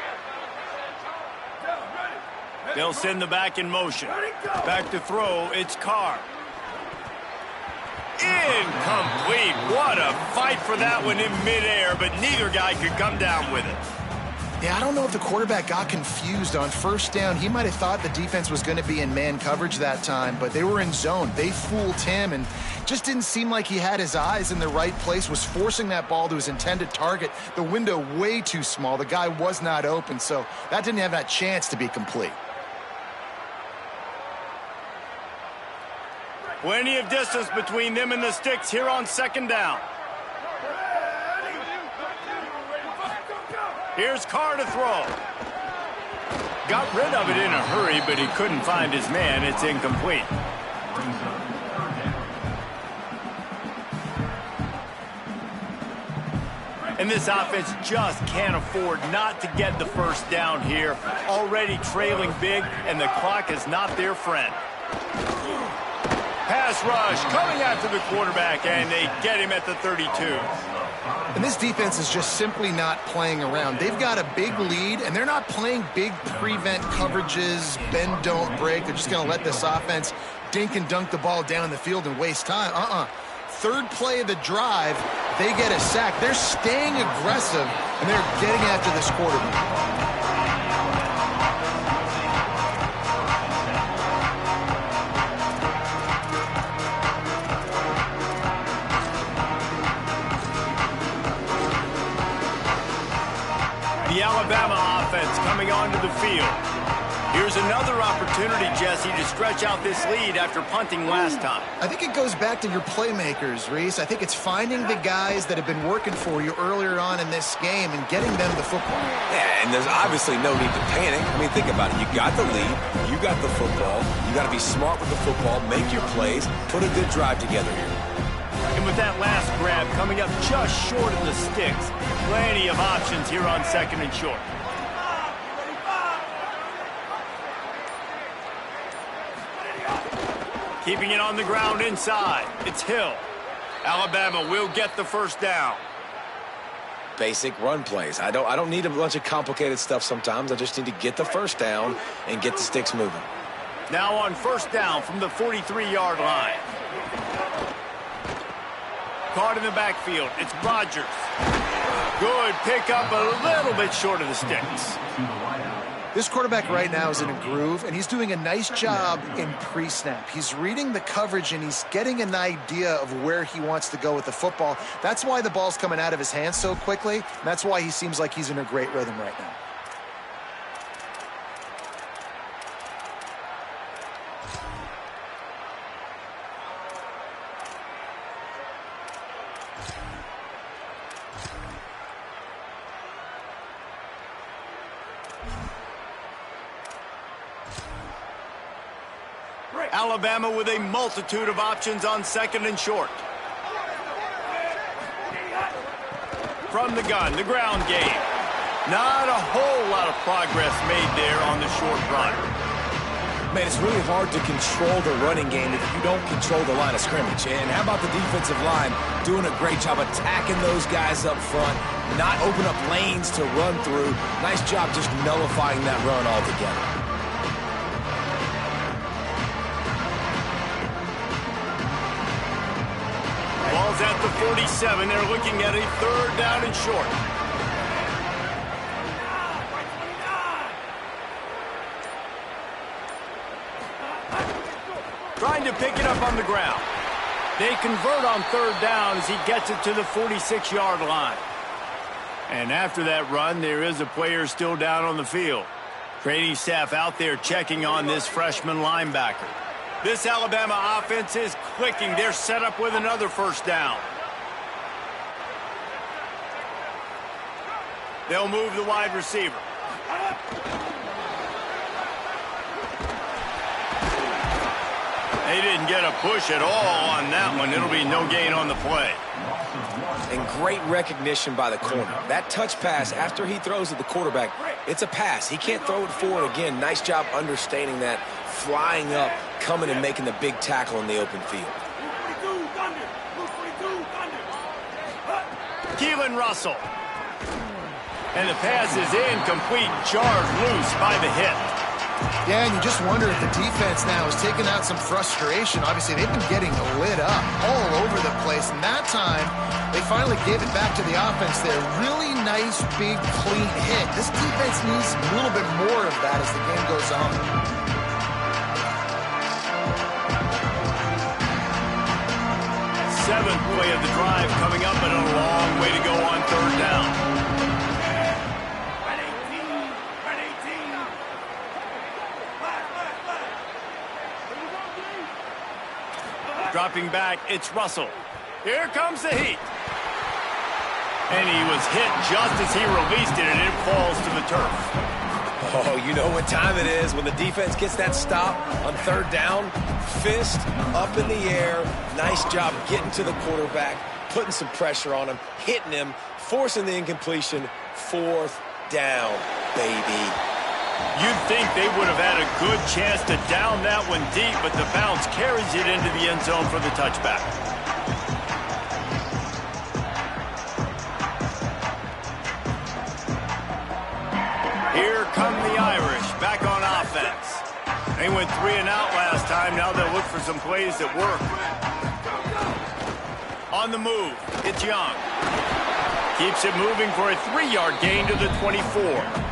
They'll send the back in motion. Back to throw, it's Carr. Incomplete. What a fight for that one in midair, but neither guy could come down with it. Yeah, I don't know if the quarterback got confused on first down. He might have thought the defense was going to be in man coverage that time, but they were in zone. They fooled him and just didn't seem like he had his eyes in the right place, was forcing that ball to his intended target. The window way too small. The guy was not open, so that didn't have that chance to be complete. Plenty of distance between them and the sticks here on second down. Here's Carr to throw. Got rid of it in a hurry, but he couldn't find his man. It's incomplete. And this offense just can't afford not to get the first down here. Already trailing big, and the clock is not their friend. Pass rush coming after the quarterback, and they get him at the 32. And this defense is just simply not playing around. They've got a big lead, and they're not playing big prevent coverages, bend, don't break. They're just going to let this offense dink and dunk the ball down the field and waste time. Third play of the drive, they get a sack. They're staying aggressive, and they're getting after this quarterback. The Alabama offense coming onto the field. Here's another opportunity, Jesse, to stretch out this lead after punting last time. I think it goes back to your playmakers, Reese. I think it's finding the guys that have been working for you earlier on in this game and getting them the football. Yeah, and there's obviously no need to panic. I mean, think about it. You got the lead. You got the football. You got to be smart with the football, make your plays, put a good drive together here. And with that last grab coming up just short of the sticks, plenty of options here on second and short. Keeping it on the ground inside. It's Hill. Alabama will get the first down. Basic run plays. I don't need a bunch of complicated stuff sometimes. I just need to get the first down and get the sticks moving. Now on first down from the 43-yard line. Caught in the backfield. It's Rodgers. Good pickup, a little bit short of the sticks. This quarterback right now is in a groove, and he's doing a nice job in pre-snap. He's reading the coverage, and he's getting an idea of where he wants to go with the football. That's why the ball's coming out of his hands so quickly, and that's why he seems like he's in a great rhythm right now. Alabama with a multitude of options on second and short. From the gun, the ground game. Not a whole lot of progress made there on the short run. Man, it's really hard to control the running game if you don't control the line of scrimmage. And how about the defensive line doing a great job attacking those guys up front, not open up lanes to run through. Nice job just nullifying that run altogether. Ball's at the 47. They're looking at a third down and short. Trying to pick it up on the ground. They convert on third down as he gets it to the 46-yard line. And after that run, there is a player still down on the field. Training staff out there checking on this freshman linebacker. This Alabama offense is clicking. They're set up with another first down. They'll move the wide receiver. They didn't get a push at all on that one. It'll be no gain on the play. And great recognition by the corner. That touch pass after he throws at the quarterback, it's a pass. He can't throw it forward again. Nice job understanding that, flying up, coming and making the big tackle in the open field. Keelan Russell. And the pass is incomplete, charged loose by the hit. Yeah, and you just wonder if the defense now is taking out some frustration. Obviously, they've been getting lit up all over the place. And that time, they finally gave it back to the offense there. Really nice, big, clean hit. This defense needs a little bit more of that as the game goes on. Seventh play of the drive coming up, and a long way to go on third down. Dropping back, it's Russell. Here comes the heat. And he was hit just as he released it, and it falls to the turf. Oh, you know what time it is when the defense gets that stop on third down. Fist up in the air. Nice job getting to the quarterback, putting some pressure on him, hitting him, forcing the incompletion. Fourth down, baby. You'd think they would have had a good chance to down that one deep, but the bounce carries it into the end zone for the touchback. Here come the Irish, back on offense. They went 3 and out last time. Now they'll look for some plays that work. On the move, it's Young. Keeps it moving for a 3-yard gain to the 24.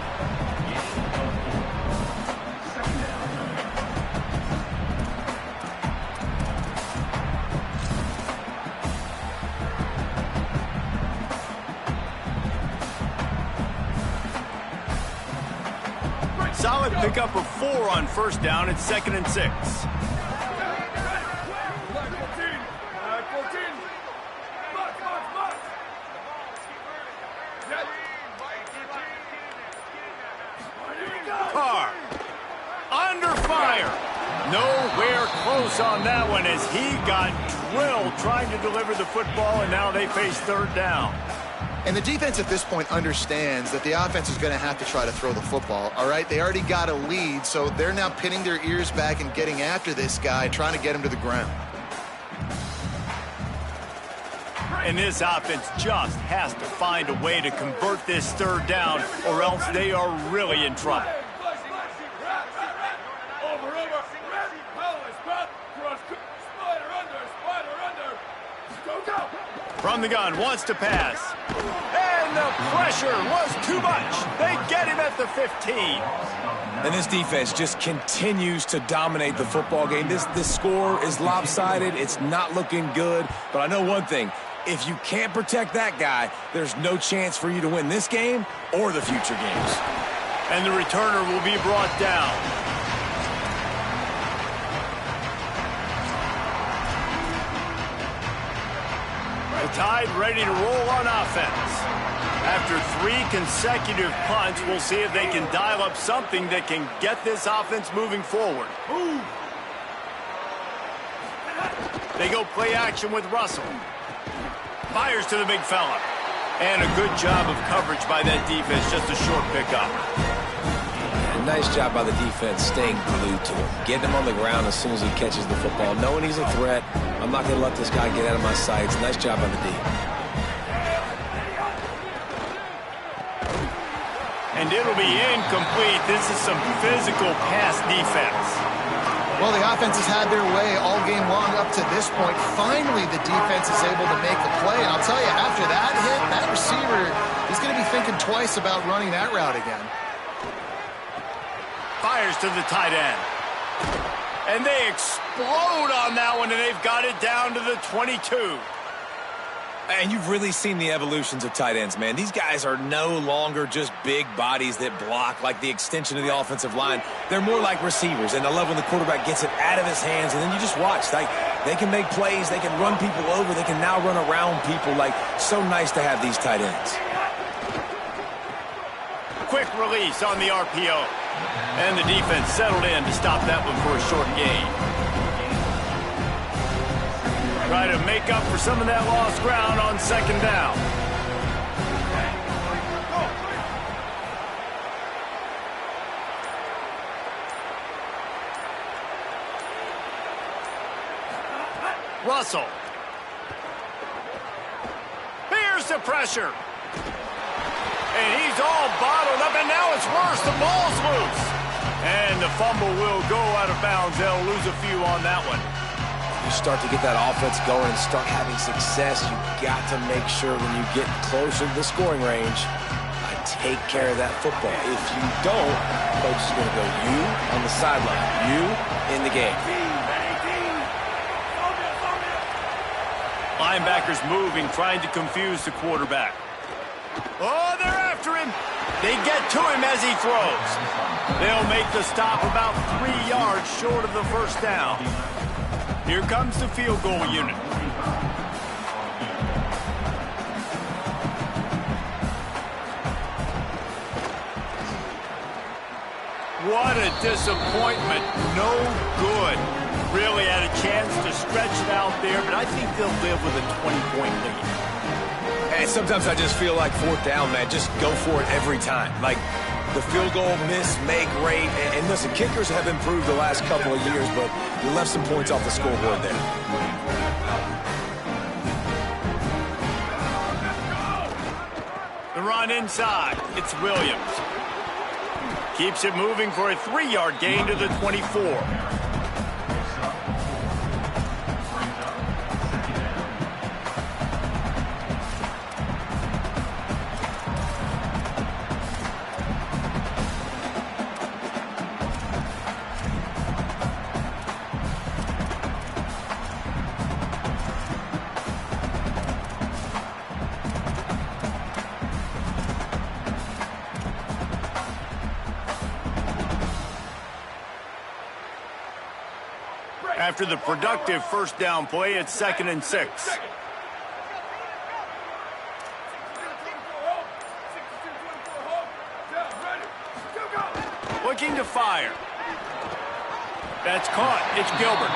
Solid pickup of 4 on first down. It's 2nd and 6. Carr under fire. Nowhere close on that one as he got drilled trying to deliver the football, and now they face third down. And the defense at this point understands that the offense is going to have to try to throw the football, all right? They already got a lead, so they're now pinning their ears back and getting after this guy, trying to get him to the ground. And this offense just has to find a way to convert this third down, or else they are really in trouble. From the gun, wants to pass. And the pressure was too much. They get him at the 15. And this defense just continues to dominate the football game. This score is lopsided. It's not looking good. But I know one thing. If you can't protect that guy, there's no chance for you to win this game or the future games. And the returner will be brought down. The Tide ready to roll on offense. After 3 consecutive punts, we'll see if they can dial up something that can get this offense moving forward. They go play action with Russell. Fires to the big fella. And a good job of coverage by that defense, just a short pickup. Nice job by the defense staying glued to him. Getting him on the ground as soon as he catches the football. Knowing he's a threat, I'm not going to let this guy get out of my sights. Nice job by the D. And it'll be incomplete. This is some physical pass defense. Well, the offense has had their way all game long up to this point. Finally, the defense is able to make a play. And I'll tell you, after that hit, that receiver, he's going to be thinking twice about running that route again. Fires to the tight end. And they explode on that one, and they've got it down to the 22. And you've really seen the evolutions of tight ends, man. These guys are no longer just big bodies that block like the extension of the offensive line. They're more like receivers, and I love when the quarterback gets it out of his hands, and then you just watch. Like, they can make plays, they can run people over, they can now run around people. Like, so nice to have these tight ends. Quick release on the RPO. And the defense settled in to stop that one for a short gain. Try to make up for some of that lost ground on second down. Russell. Here's the pressure. And he's all bottled up, and now it's worse. The ball's loose. And the fumble will go out of bounds. They'll lose a few on that one. You start to get that offense going and start having success, you got to make sure when you get closer to the scoring range, take care of that football. If you don't, coach is going to go, you on the sideline, you in the game. Linebackers moving, trying to confuse the quarterback. Oh, they're after him. They get to him as he throws. They'll make the stop about 3 yards short of the first down. Here comes the field goal unit. What a disappointment. No good. Really had a chance to stretch it out there, but I think they'll live with a 20-point lead. And sometimes I just feel like fourth down, man. Just go for it every time. Like, the field goal miss, make rate. And listen, kickers have improved the last couple of years, but you left some points off the scoreboard there. The run inside. It's Williams. Keeps it moving for a 3-yard gain to the 24. After the productive first down play, it's 2nd and 6. Looking to fire. That's caught. It's Gilbert.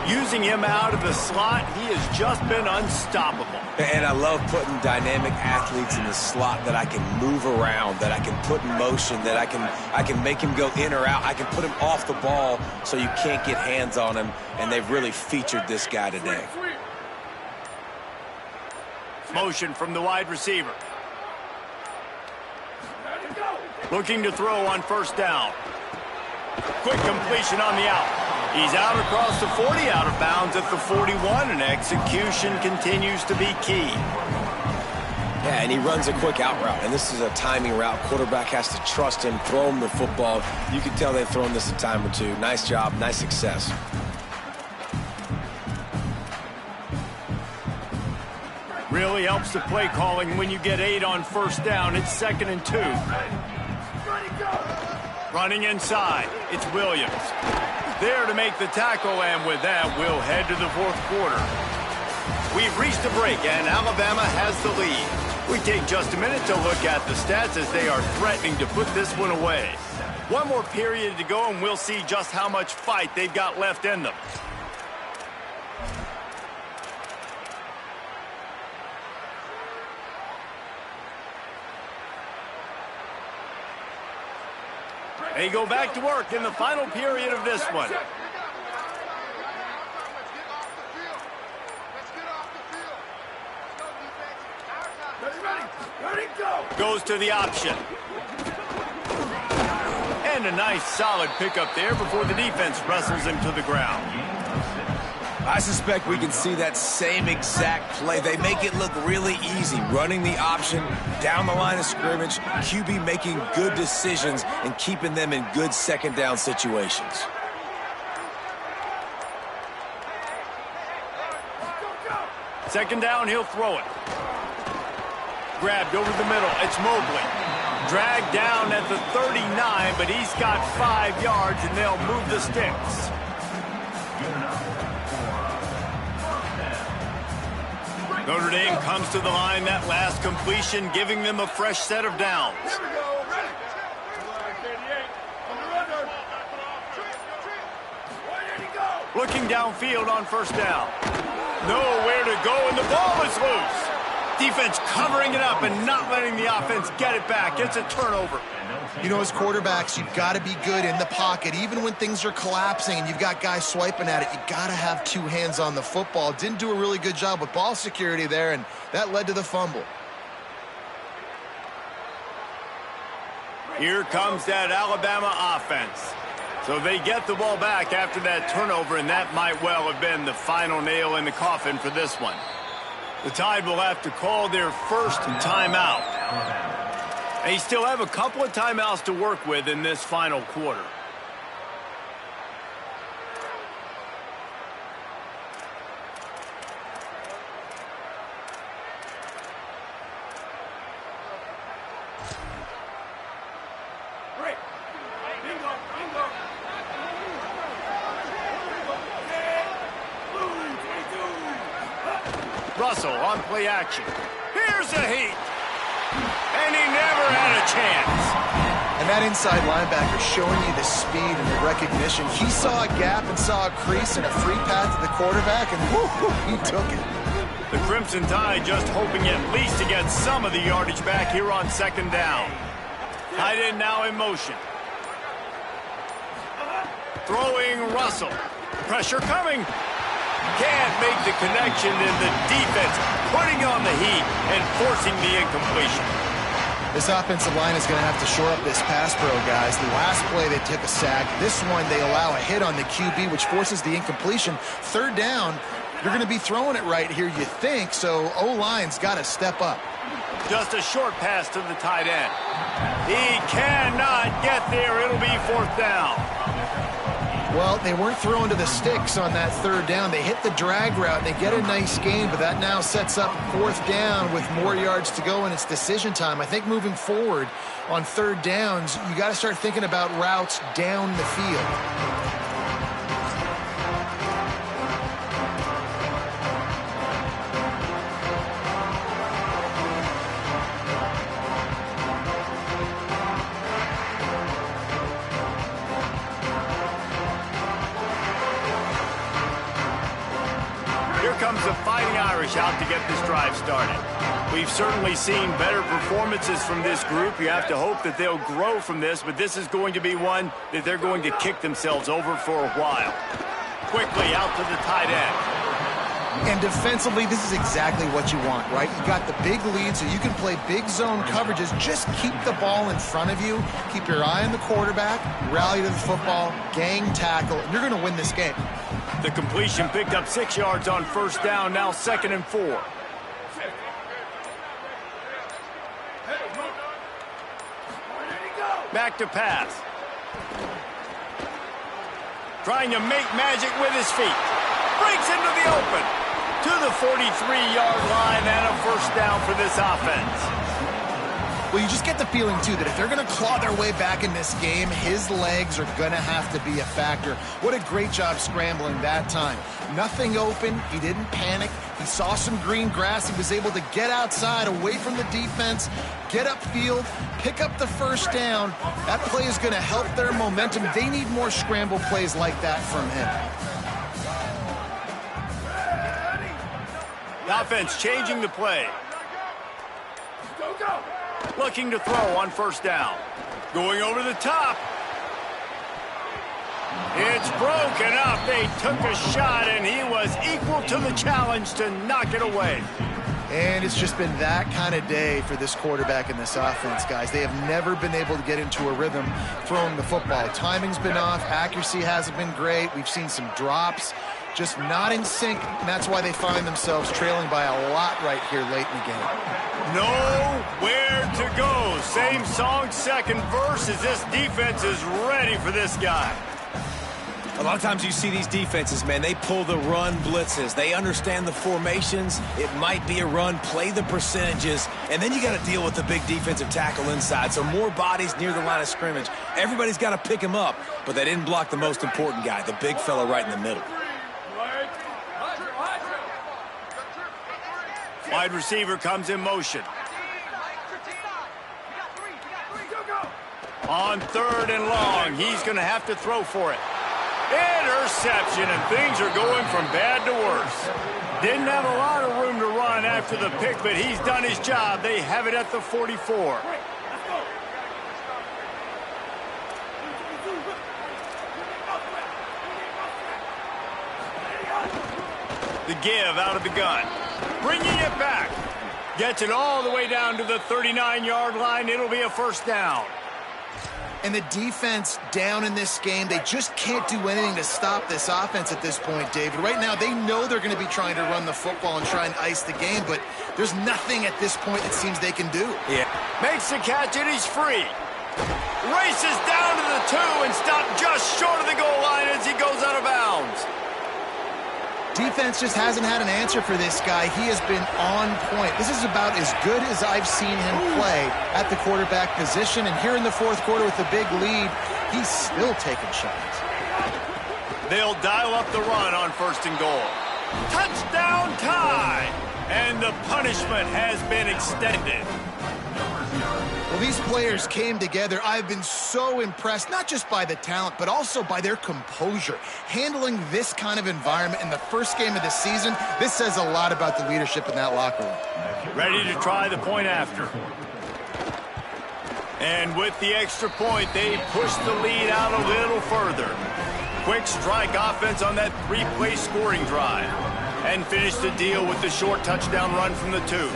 Using him out of the slot, he has just been unstoppable. And I love putting dynamic athletes in the slot that I can move around, that I can put in motion, that I can make him go in or out. I can put him off the ball so you can't get hands on him, and they've really featured this guy today. Motion from the wide receiver. Looking to throw on first down. Quick completion on the out. He's out across the 40, out of bounds at the 41, and execution continues to be key. Yeah, and he runs a quick out route, and this is a timing route. Quarterback has to trust him, throw him the football. You can tell they've thrown this a time or two. Nice job, nice success. Really helps the play calling when you get 8 on first down. It's 2nd and 2. Running inside, it's Williams. There to make the tackle, and with that, we'll head to the fourth quarter. We've reached the break, and Alabama has the lead. We take just a minute to look at the stats as they are threatening to put this one away. One more period to go, and we'll see just how much fight they've got left in them. They go back to work in the final period of this one. Goes to the option. And a nice solid pickup there before the defense wrestles him to the ground. I suspect we can see that same exact play. They make it look really easy, running the option down the line of scrimmage, QB making good decisions and keeping them in good second down situations. Second down, he'll throw it. Grabbed over the middle. It's Mobley. Dragged down at the 39, but he's got 5 yards, and they'll move the sticks. Notre Dame comes to the line that last completion, giving them a fresh set of downs. Here we go. Ready. Under. Where did he go? Looking downfield on first down. Nowhere to go, and the ball is loose. Defense covering it up and not letting the offense get it back. It's a turnover. You know, as quarterbacks, you've got to be good in the pocket. Even when things are collapsing and you've got guys swiping at it, you've got to have 2 hands on the football. Didn't do a really good job with ball security there, and that led to the fumble. Here comes that Alabama offense. So they get the ball back after that turnover, and that might well have been the final nail in the coffin for this one. The Tide will have to call their first timeout. They still have a couple of timeouts to work with in this final quarter. Break. Bingo. Bingo. Russell on play action. Here's a heat. And he never had a chance. And that inside linebacker showing you the speed and the recognition. He saw a gap and saw a crease and a free path to the quarterback, and whoo, he took it. The Crimson Tide just hoping at least to get some of the yardage back here on second down. Tight end now in motion. Throwing Russell. Pressure coming. Can't make the connection, and the defense putting on the heat and forcing the incompletion. This offensive line is going to have to shore up this pass pro, guys. The last play, they took a sack. This one, they allow a hit on the QB, which forces the incompletion. Third down, you're going to be throwing it right here, you think, so O-line's got to step up. Just a short pass to the tight end. He cannot get there. It'll be fourth down. Well, they weren't throwing to the sticks on that third down. They hit the drag route, and they get a nice gain, but that now sets up fourth down with more yards to go, and it's decision time. I think moving forward on third downs, you got to start thinking about routes down the field. Comes the Fighting Irish out to get this drive started. We've certainly seen better performances from this group. You have to hope that they'll grow from this, but this is going to be one that they're going to kick themselves over for a while. Quickly out to the tight end. And defensively, this is exactly what you want, right? You got the big lead, so you can play big zone coverages. Just keep the ball in front of you. Keep your eye on the quarterback. Rally to the football. Gang tackle. And you're going to win this game. The completion picked up 6 yards on first down, now 2nd and 4. Back to pass. Trying to make magic with his feet. Breaks into the open. To the 43-yard line and a first down for this offense. Well, you just get the feeling, too, that if they're going to claw their way back in this game, his legs are going to have to be a factor. What a great job scrambling that time. Nothing open. He didn't panic. He saw some green grass. He was able to get outside, away from the defense, get upfield, pick up the first down. That play is going to help their momentum. They need more scramble plays like that from him. The offense changing the play. Go, go. Looking to throw on first down. Going over the top. It's broken up. They took a shot, and he was equal to the challenge to knock it away. And it's just been that kind of day for this quarterback and this offense, guys. They have never been able to get into a rhythm throwing the football. Timing's been off. Accuracy hasn't been great. We've seen some drops. Just not in sync, and that's why they find themselves trailing by a lot right here late in the game. Nowhere to go. Same song, second verse, as this defense is ready for this guy. A lot of times you see these defenses, man, they pull the run blitzes. They understand the formations. It might be a run, play the percentages, and then you got to deal with the big defensive tackle inside. So more bodies near the line of scrimmage. Everybody's got to pick him up, but they didn't block the most important guy, the big fella right in the middle. Wide receiver comes in motion. On 3rd and long, he's going to have to throw for it. Interception, and things are going from bad to worse. Didn't have a lot of room to run after the pick, but he's done his job. They have it at the 44. The give out of the gun. Bringing it back. Gets it all the way down to the 39-yard line. It'll be a first down. And the defense down in this game, they just can't do anything to stop this offense at this point, David. Right now, they know they're going to be trying to run the football and try and ice the game, but there's nothing at this point it seems they can do. Yeah. Makes the catch, and he's free. Races down to the 2 and stopped just short of the goal line as he goes out of bounds. Defense just hasn't had an answer for this guy. He has been on point. This is about as good as I've seen him play at the quarterback position. And here in the 4th quarter with the big lead, he's still taking shots. They'll dial up the run on 1st and goal. Touchdown tie! And the punishment has been extended. Well, these players came together. I've been so impressed, not just by the talent, but also by their composure. Handling this kind of environment in the first game of the season, this says a lot about the leadership in that locker room. Ready to try the point after. And with the extra point, they push the lead out a little further. Quick strike offense on that 3-play scoring drive. And finish the deal with the short touchdown run from the 2.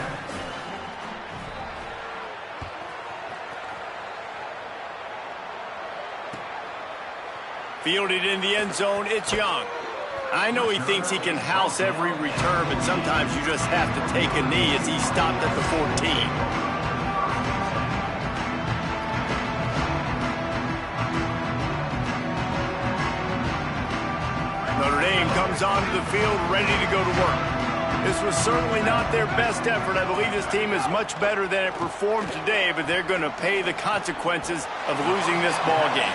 Fielded in the end zone, it's Young. I know he thinks he can house every return, but sometimes you just have to take a knee as he stopped at the 14. Notre Dame comes onto the field ready to go to work. This was certainly not their best effort. I believe this team is much better than it performed today, but they're going to pay the consequences of losing this ball game.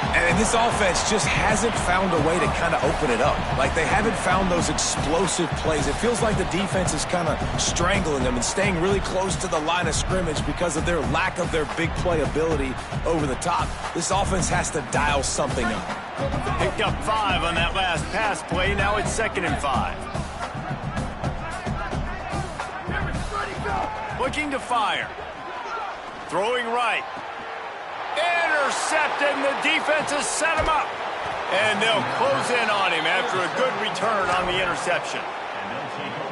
And this offense just hasn't found a way to kind of open it up. Like, they haven't found those explosive plays. It feels like the defense is kind of strangling them and staying really close to the line of scrimmage because of their lack of their big play ability over the top. This offense has to dial something up. Picked up 5 on that last pass play. Now it's 2nd and 5. Looking to fire. Throwing right. Intercepted, and the defense has set him up. And they'll close in on him after a good return on the interception.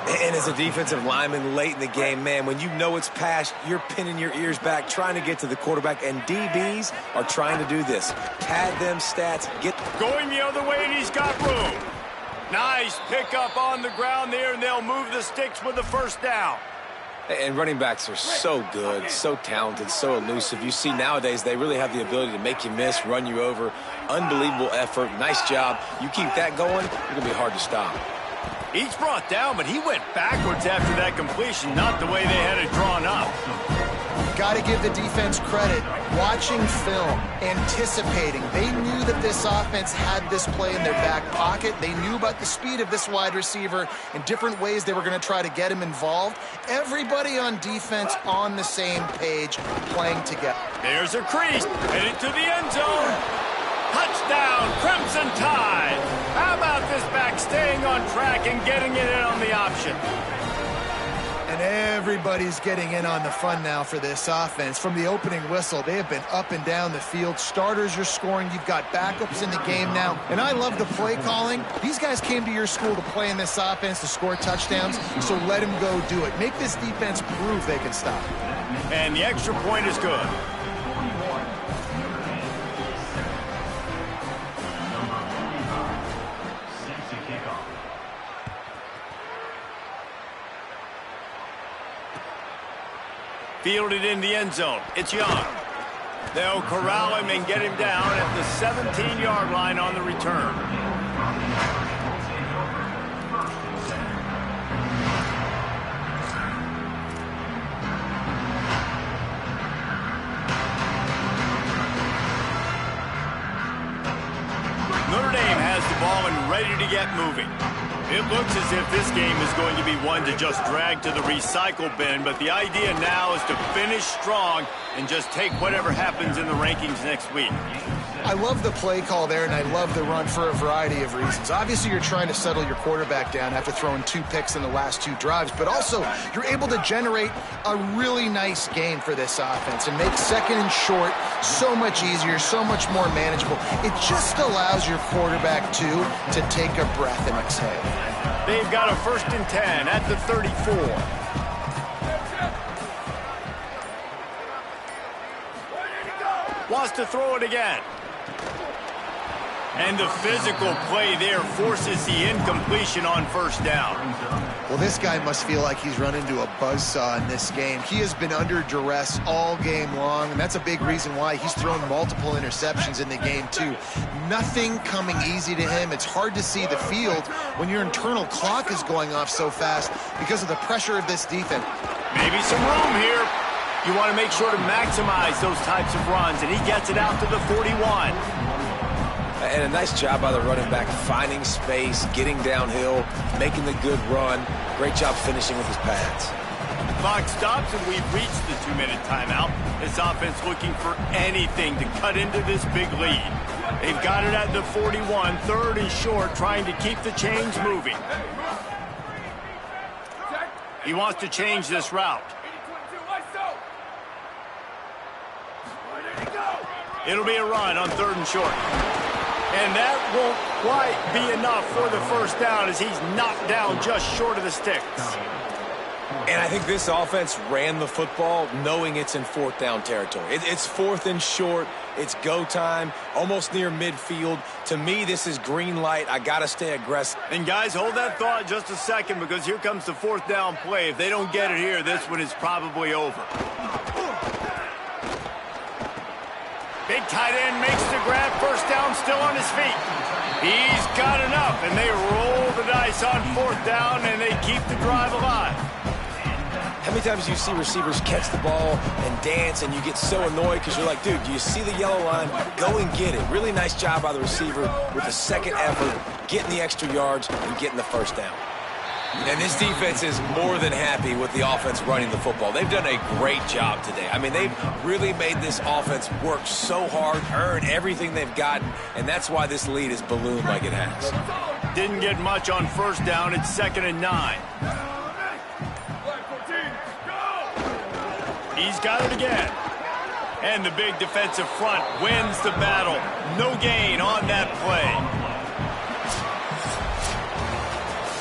And as a defensive lineman late in the game, man, when you know it's passed, you're pinning your ears back, trying to get to the quarterback, and DBs are trying to do this. Pad them stats. Going the other way, and he's got room. Nice pickup on the ground there, and they'll move the sticks with the first down. And running backs are so good, so talented, so elusive. You see nowadays they really have the ability to make you miss, run you over. Unbelievable effort. Nice job. You keep that going, you're going to be hard to stop. He's brought down, but he went backwards after that completion, not the way they had it drawn up. Got to give the defense credit. Watching film, anticipating. They knew that this offense had this play in their back pocket. They knew about the speed of this wide receiver and different ways they were going to try to get him involved. Everybody on defense on the same page, playing together. There's a crease, headed to the end zone. Touchdown, Crimson Tide. How about this back staying on track and getting it in on the option? And everybody's getting in on the fun now for this offense. From the opening whistle, they have been up and down the field. Starters are scoring. You've got backups in the game now. And I love the play calling. These guys came to your school to play in this offense to score touchdowns, so let them go do it. Make this defense prove they can stop. And the extra point is good. Fielded in the end zone. It's Young. They'll corral him and get him down at the 17-yard line on the return. Notre Dame has the ball and ready to get moving. It looks as if this game is going to be one to just drag to the recycle bin, but the idea now is to finish strong and just take whatever happens in the rankings next week. I love the play call there, and I love the run for a variety of reasons. Obviously, you're trying to settle your quarterback down after throwing 2 picks in the last 2 drives, but also you're able to generate a really nice game for this offense and make second and short so much easier, so much more manageable. It just allows your quarterback, too, to take a breath and exhale. They've got a 1st and 10 at the 34. Wants to throw it again. And the physical play there forces the incompletion on 1st down. Well, this guy must feel like he's run into a buzzsaw in this game. He has been under duress all game long, and that's a big reason why he's thrown multiple interceptions in the game, too. Nothing coming easy to him. It's hard to see the field when your internal clock is going off so fast because of the pressure of this defense. Maybe some room here. You want to make sure to maximize those types of runs, and he gets it out to the 41. And a nice job by the running back, finding space, getting downhill, making the good run. Great job finishing with his pads. Clock stops, and we've reached the 2-minute timeout. This offense looking for anything to cut into this big lead. They've got it at the 41, 3rd and short, trying to keep the chains moving. He wants to change this route. It'll be a run on 3rd and short. And that won't quite be enough for the 1st down as he's knocked down just short of the sticks. And I think this offense ran the football knowing it's in 4th down territory. It's 4th and short. It's go time, almost near midfield. To me, this is green light. I got to stay aggressive. And guys, hold that thought just a second because here comes the 4th down play. If they don't get it here, this one is probably over. Big tight end makes the grab. 1st down, still on his feet. He's got enough, and they roll the dice on 4th down, and they keep the drive alive. How many times do you see receivers catch the ball and dance, and you get so annoyed because you're like, dude, do you see the yellow line? Go and get it. Really nice job by the receiver with the 2nd effort, getting the extra yards and getting the 1st down. And this defense is more than happy with the offense running the football. They've done a great job today. I mean, they've really made this offense work so hard, earn everything they've gotten, and that's why this lead is ballooned like it has. Didn't get much on 1st down. It's 2nd and 9. He's got it again. And the big defensive front wins the battle. No gain on that play.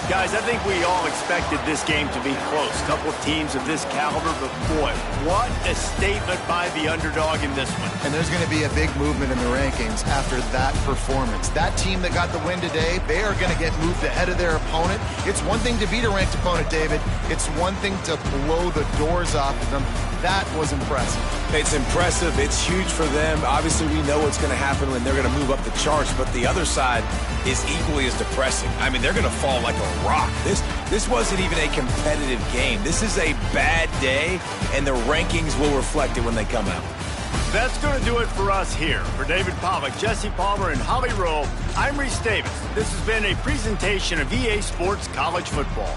Guys, I think we all expected this game to be close. A couple of teams of this caliber, but boy, what a statement by the underdog in this one. And there's going to be a big movement in the rankings after that performance. That team that got the win today, they are going to get moved ahead of their opponent. It's one thing to beat a ranked opponent, David. It's one thing to blow the doors off of them. That was impressive. It's impressive. It's huge for them. Obviously, we know what's going to happen when they're going to move up the charts, but the other side is equally as depressing. I mean, they're going to fall like a rock. This wasn't even a competitive game. This is a bad day, and the rankings will reflect it when they come out. That's going to do it for us here. For David Pollack, Jesse Palmer, and Holly Rowe, I'm Reese Davis. This has been a presentation of EA Sports College Football.